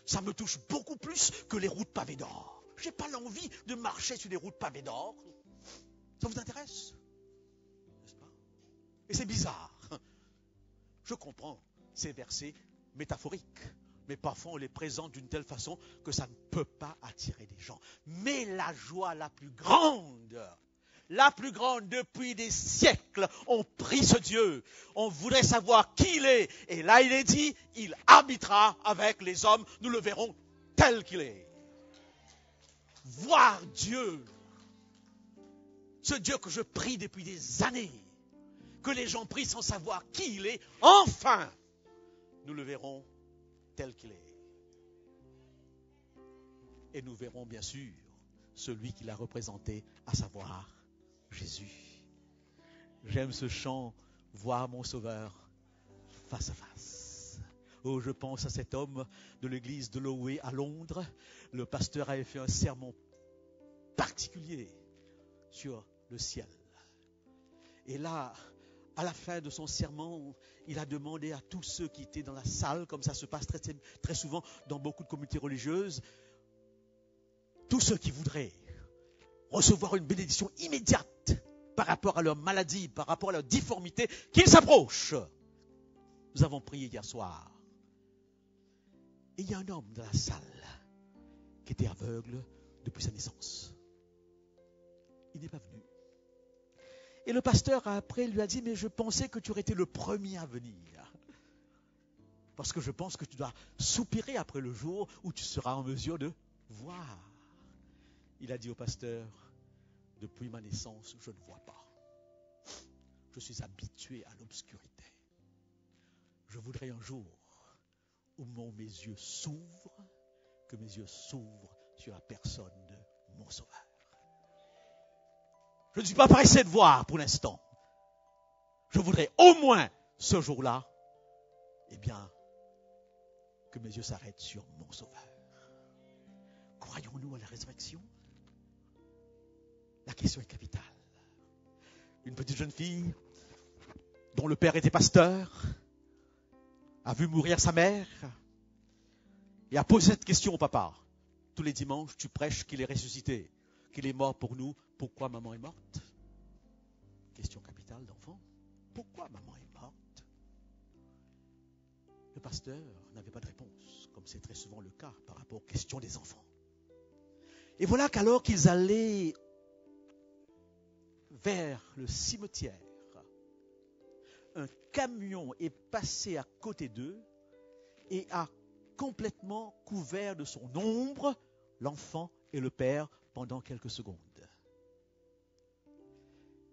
Ça me touche beaucoup plus que les routes pavées d'or. Je n'ai pas l'envie de marcher sur des routes pavées d'or. Ça vous intéresse? N'est-ce pas? Et c'est bizarre. Je comprends ces versets métaphoriques. Mais parfois on les présente d'une telle façon que ça ne peut pas attirer des gens. Mais la joie la plus grande depuis des siècles, on prie ce Dieu. On voudrait savoir qui il est. Et là, il est dit, il habitera avec les hommes. Nous le verrons tel qu'il est. Voir Dieu. Ce Dieu que je prie depuis des années. Que les gens prient sans savoir qui il est. Enfin, nous le verrons tel qu'il est. Et nous verrons bien sûr celui qui l'a représenté, à savoir Jésus. J'aime ce chant, voir mon Sauveur face à face. Oh, je pense à cet homme de l'église de Lowe à Londres. Le pasteur avait fait un sermon particulier sur le ciel. Et là, à la fin de son sermon, il a demandé à tous ceux qui étaient dans la salle, comme ça se passe très, très souvent dans beaucoup de communautés religieuses, tous ceux qui voudraient recevoir une bénédiction immédiate par rapport à leur maladie, par rapport à leur difformité, qu'ils s'approchent. Nous avons prié hier soir. Et il y a un homme dans la salle qui était aveugle depuis sa naissance. Il n'est pas venu. Et le pasteur après lui a dit, mais je pensais que tu aurais été le premier à venir. Parce que je pense que tu dois soupirer après le jour où tu seras en mesure de voir. Il a dit au pasteur, depuis ma naissance, je ne vois pas. Je suis habitué à l'obscurité. Je voudrais un jour où mes yeux s'ouvrent, que mes yeux s'ouvrent sur la personne de mon Sauveur. Je ne suis pas pressé de voir pour l'instant. Je voudrais au moins ce jour-là, eh bien, que mes yeux s'arrêtent sur mon Sauveur. Croyons-nous à la résurrection? La question est capitale. Une petite jeune fille dont le père était pasteur a vu mourir sa mère et a posé cette question au papa. Tous les dimanches, tu prêches qu'il est ressuscité, qu'il est mort pour nous. Pourquoi maman est morte? Question capitale d'enfant. Pourquoi maman est morte? Le pasteur n'avait pas de réponse, comme c'est très souvent le cas par rapport aux questions des enfants. Et voilà qu'alors qu'ils allaient vers le cimetière, un camion est passé à côté d'eux et a complètement couvert de son ombre l'enfant et le père pendant quelques secondes.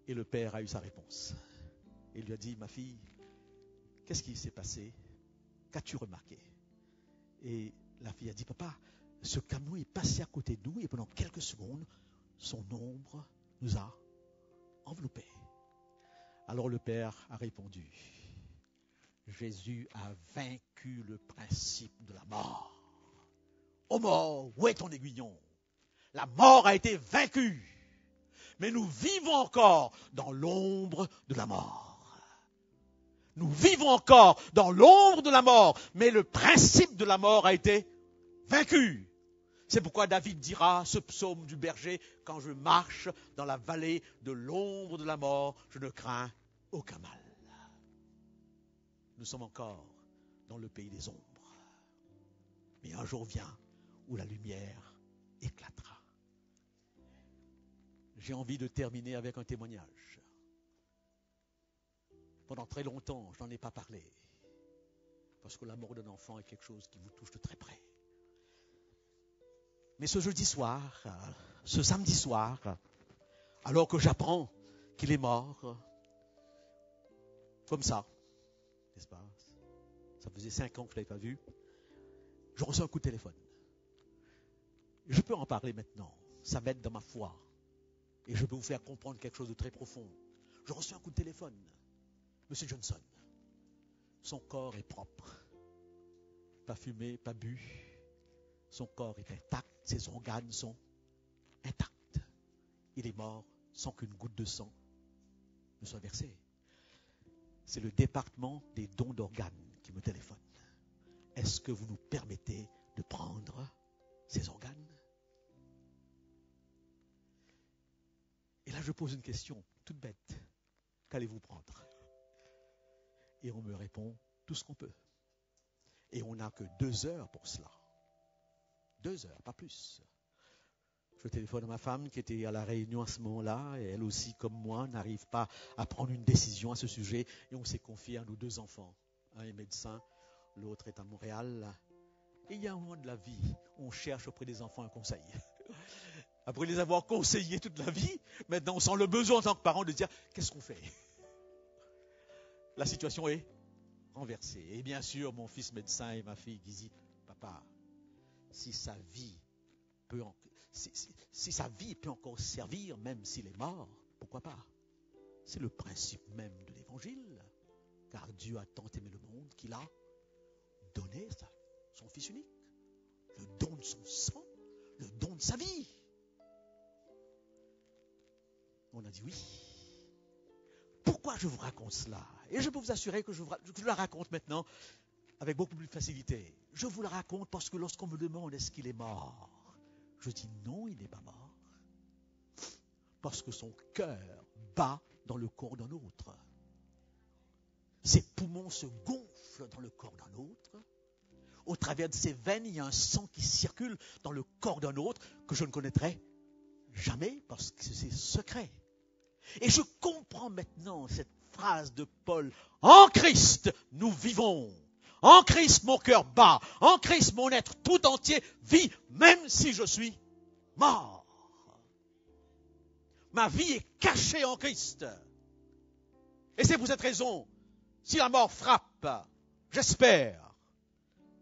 Et le père a eu sa réponse. Il lui a dit, ma fille, qu'est-ce qui s'est passé? Qu'as-tu remarqué? Et la fille a dit, papa, ce camion est passé à côté de nous et pendant quelques secondes, son ombre nous a enveloppés. Alors le père a répondu, Jésus a vaincu le principe de la mort. Ô mort, où est ton aiguillon? La mort a été vaincue. Mais nous vivons encore dans l'ombre de la mort. Nous vivons encore dans l'ombre de la mort, mais le principe de la mort a été vaincu. C'est pourquoi David dira ce psaume du berger, quand je marche dans la vallée de l'ombre de la mort, je ne crains aucun mal. Nous sommes encore dans le pays des ombres. Mais un jour vient où la lumière éclatera. J'ai envie de terminer avec un témoignage. Pendant très longtemps, je n'en ai pas parlé. Parce que la mort d'un enfant est quelque chose qui vous touche de très près. Mais ce jeudi soir, ce samedi soir, alors que j'apprends qu'il est mort, comme ça, n'est-ce pas? Ça faisait 5 ans que je ne l'avais pas vu. Je reçois un coup de téléphone. Je peux en parler maintenant. Ça m'aide dans ma foi. Et je peux vous faire comprendre quelque chose de très profond. Je reçois un coup de téléphone. Monsieur Johnson, son corps est propre. Pas fumé, pas bu. Son corps est intact. Ses organes sont intacts. Il est mort sans qu'une goutte de sang ne soit versée. C'est le département des dons d'organes qui me téléphone. Est-ce que vous nous permettez de prendre ces organes? Et là, je pose une question toute bête. Qu'allez-vous prendre? Et on me répond tout ce qu'on peut. Et on n'a que 2 heures pour cela. 2 heures, pas plus. Je téléphone à ma femme qui était à la réunion à ce moment-là, et elle aussi, comme moi, n'arrive pas à prendre une décision à ce sujet. Et on s'est confié à nos 2 enfants. Un est médecin, l'autre est à Montréal. Et il y a un moment de la vie où on cherche auprès des enfants un conseil. Après les avoir conseillés toute la vie, maintenant on sent le besoin en tant que parent de dire, qu'est-ce qu'on fait? La situation est renversée. Et bien sûr, mon fils médecin et ma fille disent, papa, si sa vie si sa vie peut encore servir, même s'il est mort, pourquoi pas? C'est le principe même de l'évangile. Car Dieu a tant aimé le monde qu'il a donné son Fils unique. Le don de son sang, le don de sa vie. On a dit oui. Pourquoi je vous raconte cela? Et je peux vous assurer que je la raconte maintenant avec beaucoup plus de facilité. Je vous la raconte parce que lorsqu'on me demande est-ce qu'il est mort, je dis non, il n'est pas mort. Parce que son cœur bat dans le corps d'un autre. Ses poumons se gonflent dans le corps d'un autre. Au travers de ses veines, il y a un sang qui circule dans le corps d'un autre que je ne connaîtrai jamais parce que c'est secret. Et je comprends maintenant cette phrase de Paul. En Christ, nous vivons. En Christ, mon cœur bat. En Christ, mon être tout entier vit, même si je suis mort. Ma vie est cachée en Christ. Et c'est pour cette raison, si la mort frappe, j'espère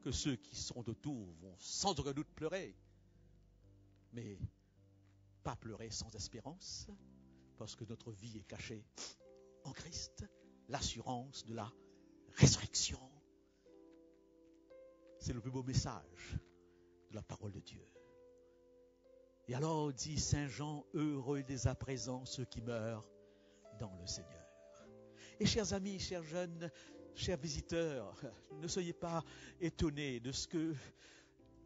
que ceux qui sont autour vont sans aucun doute pleurer. Mais pas pleurer sans espérance, parce que notre vie est cachée en Christ, l'assurance de la résurrection. C'est le plus beau message de la parole de Dieu. Et alors dit Saint Jean, heureux dès à présent ceux qui meurent dans le Seigneur. Et chers amis, chers jeunes, chers visiteurs, ne soyez pas étonnés de ce que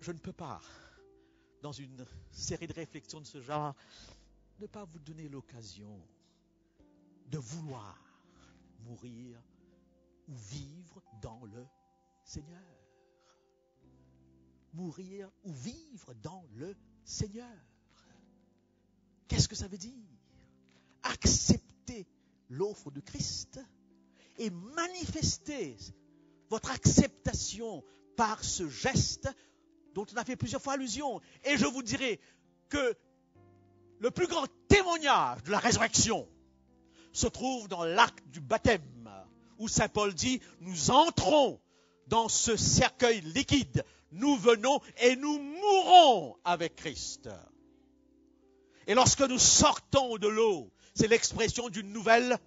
je ne peux pas, dans une série de réflexions de ce genre, ne pas vous donner l'occasion de vouloir mourir ou vivre dans le Seigneur. Mourir ou vivre dans le Seigneur. Qu'est-ce que ça veut dire? Accepter l'offre de Christ et manifester votre acceptation par ce geste dont on a fait plusieurs fois allusion. Et je vous dirai que le plus grand témoignage de la résurrection se trouve dans l'acte du baptême, où Saint Paul dit, nous entrons dans ce cercueil liquide, nous venons et nous mourrons avec Christ. Et lorsque nous sortons de l'eau, c'est l'expression d'une nouvelle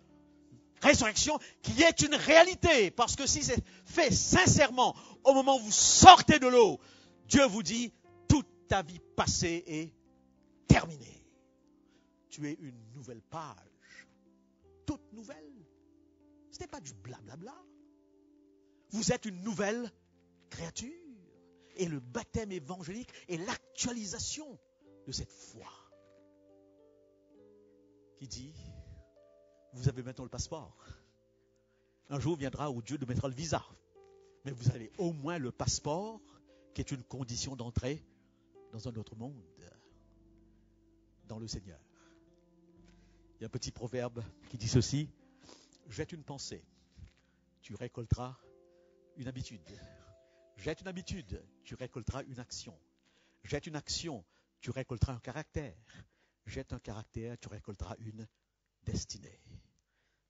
résurrection qui est une réalité. Parce que si c'est fait sincèrement, au moment où vous sortez de l'eau, Dieu vous dit, toute ta vie passée est terminée. Tu es une nouvelle page. Toute nouvelle. Ce n'est pas du blablabla. Vous êtes une nouvelle créature. Et le baptême évangélique est l'actualisation de cette foi. Qui dit, vous avez maintenant le passeport. Un jour viendra où Dieu nous mettra le visa. Mais vous avez au moins le passeport qui est une condition d'entrée dans un autre monde, dans le Seigneur. Il y a un petit proverbe qui dit ceci, jette une pensée, tu récolteras une habitude. Jette une habitude, tu récolteras une action. Jette une action, tu récolteras un caractère. Jette un caractère, tu récolteras une destinée.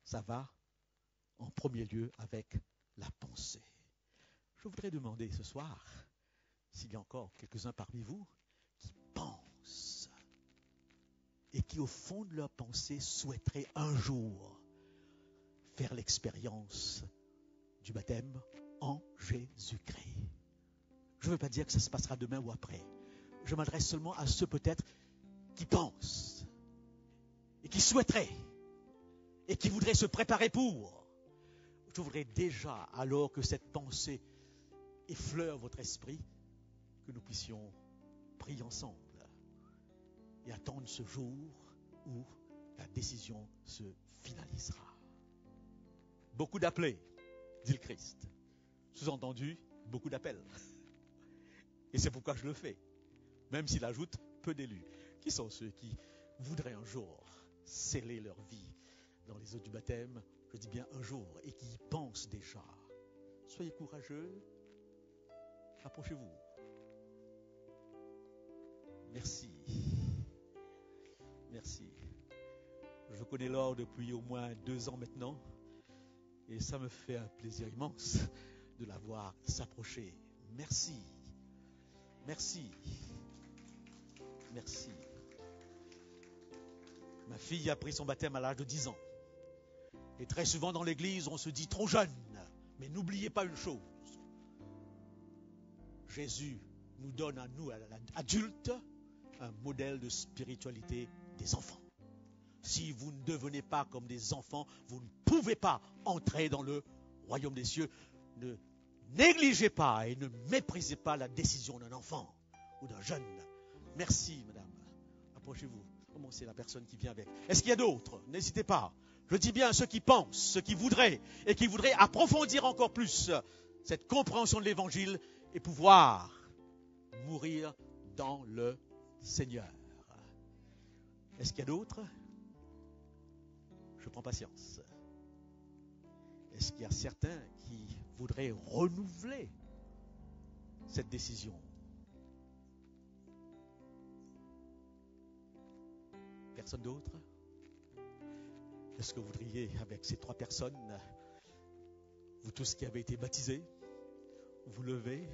Ça va en premier lieu avec la pensée. Je voudrais demander ce soir s'il y a encore quelques-uns parmi vous qui pensent et qui au fond de leur pensée souhaiteraient un jour faire l'expérience du baptême en Jésus-Christ. Je ne veux pas dire que ça se passera demain ou après. Je m'adresse seulement à ceux peut-être qui pensent et qui souhaiteraient et qui voudraient se préparer pour. Je voudrais déjà, alors que cette pensée effleure votre esprit, que nous puissions prier ensemble et attendre ce jour où la décision se finalisera. Beaucoup d'appelés, dit le Christ. Sous-entendu, beaucoup d'appels. Et c'est pourquoi je le fais, même s'il ajoute peu d'élus. Qui sont ceux qui voudraient un jour sceller leur vie dans les eaux du baptême, je dis bien un jour, et qui y pensent déjà? Soyez courageux, approchez-vous. Merci. Merci. Je connais Laure depuis au moins 2 ans maintenant, et ça me fait un plaisir immense de la voir s'approcher. Merci. Merci. Merci. Ma fille a pris son baptême à l'âge de 10 ans. Et très souvent dans l'église, on se dit trop jeune. Mais n'oubliez pas une chose. Jésus nous donne à nous, adultes, un modèle de spiritualité des enfants. Si vous ne devenez pas comme des enfants, vous ne pouvez pas entrer dans le royaume des cieux. Ne négligez pas et ne méprisez pas la décision d'un enfant ou d'un jeune. Merci, madame. Approchez-vous. Comment c'est la personne qui vient avec? Est-ce qu'il y a d'autres? N'hésitez pas. Je dis bien ceux qui pensent, ceux qui voudraient, et qui voudraient approfondir encore plus cette compréhension de l'Évangile et pouvoir mourir dans le Seigneur. Est-ce qu'il y a d'autres? Je prends patience. Est-ce qu'il y a certains qui voudraient renouveler cette décision? Personne d'autre? Est-ce que vous voudriez, avec ces 3 personnes, vous tous qui avez été baptisés, vous lever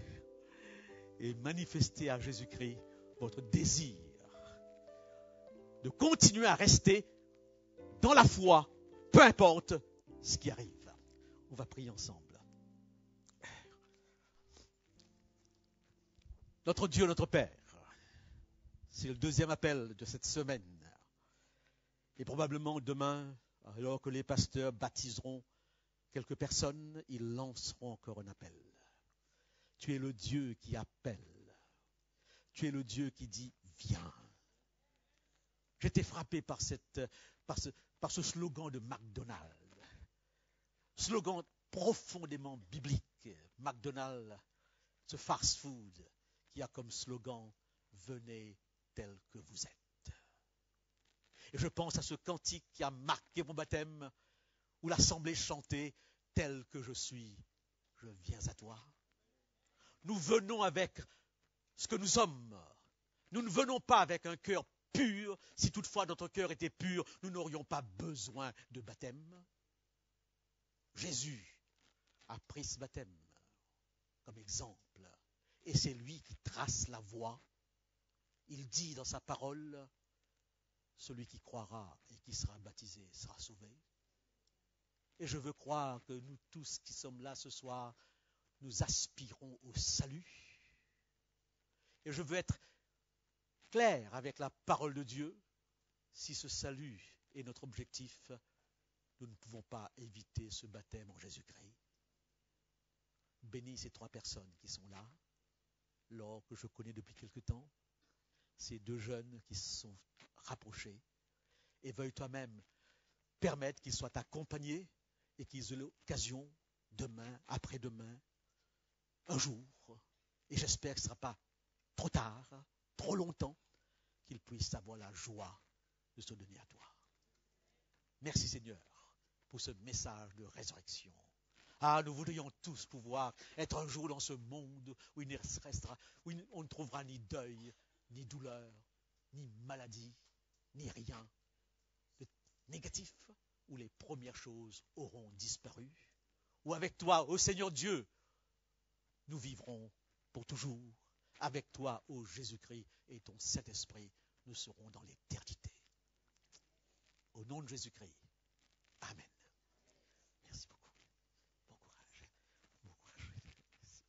et manifester à Jésus-Christ votre désir de continuer à rester dans la foi, peu importe ce qui arrive. On va prier ensemble. Notre Dieu, notre Père, c'est le 2e appel de cette semaine. Et probablement demain, alors que les pasteurs baptiseront quelques personnes, ils lanceront encore un appel. Tu es le Dieu qui appelle. Tu es le Dieu qui dit « Viens ». J'étais frappé par ce slogan de McDonald's. Slogan profondément biblique. McDonald's, ce fast-food qui a comme slogan « Venez tel que vous êtes ». Et je pense à ce cantique qui a marqué mon baptême, où l'assemblée chantait « Tel que je suis, je viens à toi ». Nous venons avec ce que nous sommes. Nous ne venons pas avec un cœur pur. Si toutefois notre cœur était pur, nous n'aurions pas besoin de baptême. Jésus a pris ce baptême comme exemple. Et c'est lui qui trace la voie. Il dit dans sa parole, celui qui croira et qui sera baptisé sera sauvé. Et je veux croire que nous tous qui sommes là ce soir, nous aspirons au salut. Et je veux être clair avec la parole de Dieu. Si ce salut est notre objectif, nous ne pouvons pas éviter ce baptême en Jésus-Christ. Bénis ces 3 personnes qui sont là, Laure que je connais depuis quelque temps, ces 2 jeunes qui se sont rapprochés, et veuille toi-même permettre qu'ils soient accompagnés et qu'ils aient l'occasion demain, après-demain, un jour, et j'espère que ce ne sera pas trop tard, trop longtemps, qu'ils puissent avoir la joie de se donner à toi. Merci Seigneur pour ce message de résurrection. Ah, nous voudrions tous pouvoir être un jour dans ce monde où on ne trouvera ni deuil, ni douleur, ni maladie, ni rien de négatif, où les premières choses auront disparu, où avec toi, ô Seigneur Dieu, nous vivrons pour toujours. Avec toi, ô Jésus-Christ, et ton Saint-Esprit, nous serons dans l'éternité. Au nom de Jésus-Christ. Amen. Merci beaucoup. Bon courage. Bon courage. Merci.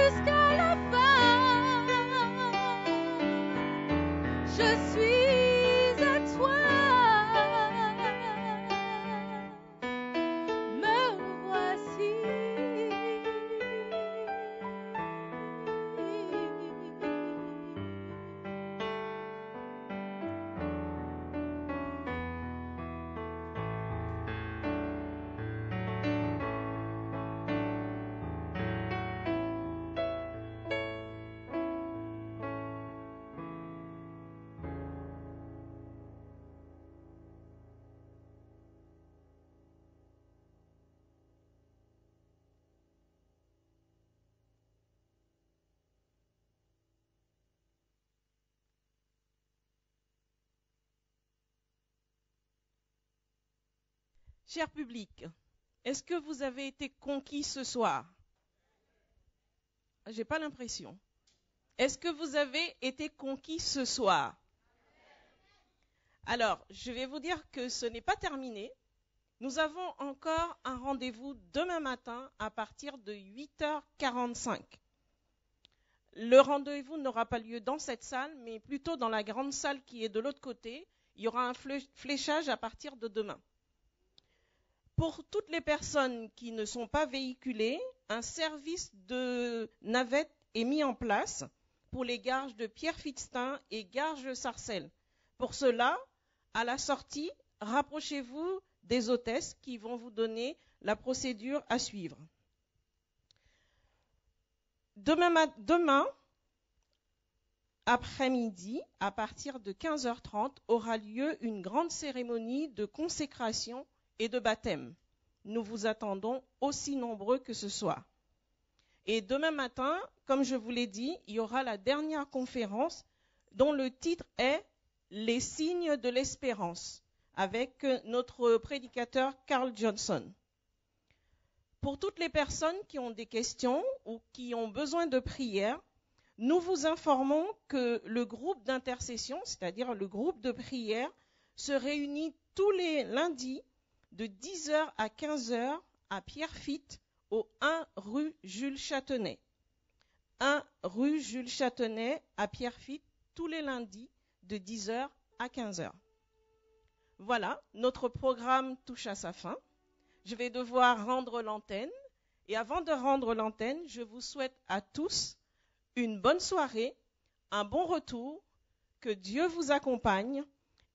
jusqu'à la fin. Je suis à toi. Me voici. Cher public, est-ce que vous avez été conquis ce soir? J'ai pas l'impression. Est-ce que vous avez été conquis ce soir? Alors, je vais vous dire que ce n'est pas terminé. Nous avons encore un rendez-vous demain matin à partir de 8h45. Le rendez-vous n'aura pas lieu dans cette salle, mais plutôt dans la grande salle qui est de l'autre côté. Il y aura un fléchage à partir de demain. Pour toutes les personnes qui ne sont pas véhiculées, un service de navette est mis en place pour les gares de Pierrefitte-Stein et Garges-Sarcelles. Pour cela, à la sortie, rapprochez-vous des hôtesses qui vont vous donner la procédure à suivre. Demain après-midi, à partir de 15h30, aura lieu une grande cérémonie de consécration et de baptême. Nous vous attendons aussi nombreux que ce soit. Et demain matin, comme je vous l'ai dit, il y aura la dernière conférence dont le titre est « Les signes de l'espérance » avec notre prédicateur Carl Johnson. Pour toutes les personnes qui ont des questions ou qui ont besoin de prière, nous vous informons que le groupe d'intercession, c'est-à-dire le groupe de prière, se réunit tous les lundis de 10h à 15h à Pierrefitte, au 1 rue Jules Châtenay. 1 rue Jules Châtenay à Pierrefitte, tous les lundis de 10h à 15h. Voilà, notre programme touche à sa fin. Je vais devoir rendre l'antenne. Et avant de rendre l'antenne, je vous souhaite à tous une bonne soirée, un bon retour, que Dieu vous accompagne.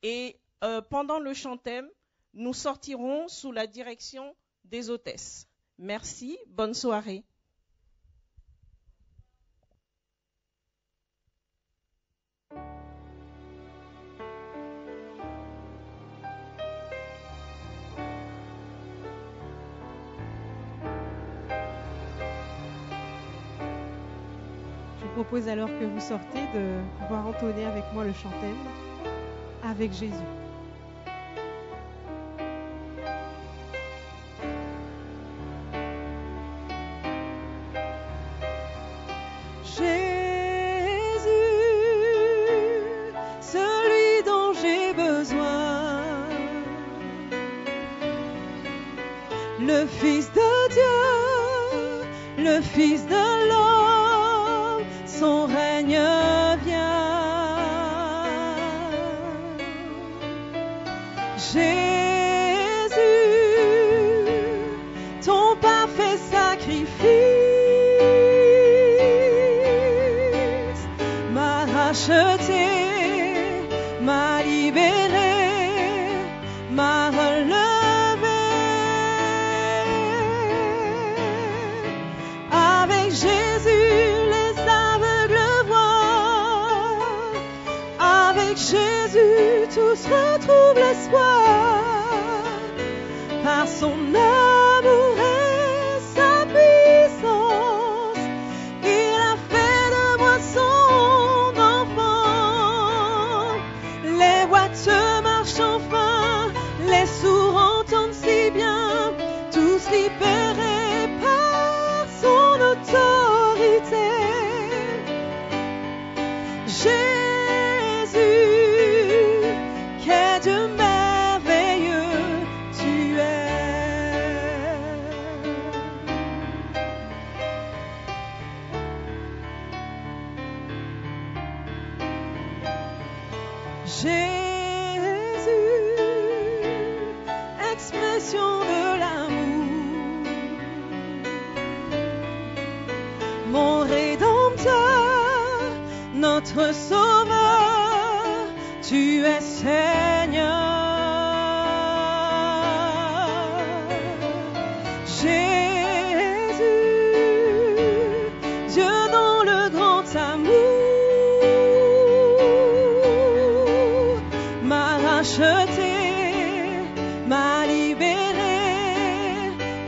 Et pendant le chantème, nous sortirons sous la direction des hôtesses. Merci, bonne soirée. Je vous propose alors que vous sortez de pouvoir entonner avec moi le chantème avec Jésus. Le Fils de Dieu, le Fils de l'homme, son règne vient. Jésus, ton parfait sacrifice m'a racheté, m'a libéré, m'a relevé. Jésus, tous retrouvent l'espoir par son amour et sa puissance. Il a fait de moi son enfant. Les boiteux marchent enfin, les sourds entendent si bien, tous libérés par son autorité. Dieu merveilleux tu es. Jésus, expression de l'amour, mon Rédempteur, notre Sauveur, tu es Seigneur. M'a libéré,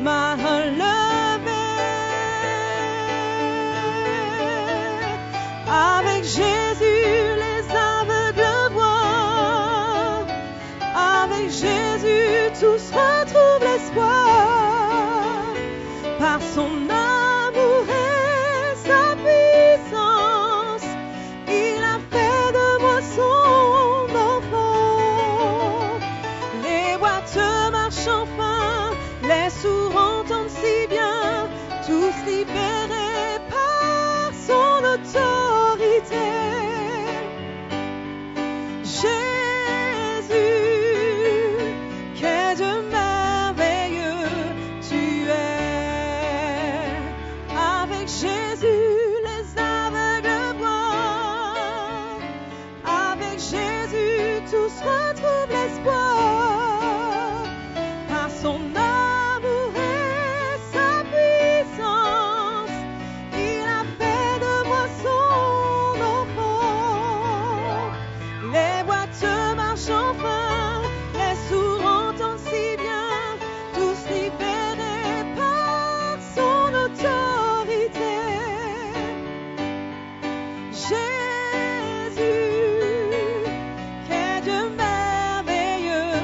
m'a relevé. Avec Jésus, les aveugles voient. Avec Jésus, tous retrouvent l'espoir. Par son amour et sa puissance, il a fait de moi son enfant. Les boiteux marchent enfin, les sourds entendent si bien, tous libérés par son autorité. Jésus, quel Dieu merveilleux tu es. Avec Jésus, les aveugles voient. Avec Jésus, tous retrouvent l'espoir. Par son amour et sa puissance, il a fait de moi son enfant. Les boiteux marchent enfin, les sourds entendent si bien, tous libérés par son autorité. Jésus, quel Dieu merveilleux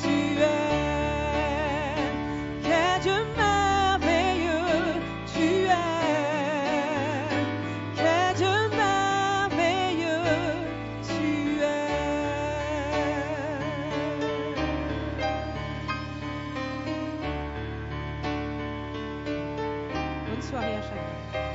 tu es. Quel Dieu merveilleux tu es. Quel Dieu merveilleux tu es. Bonne soirée à chacun.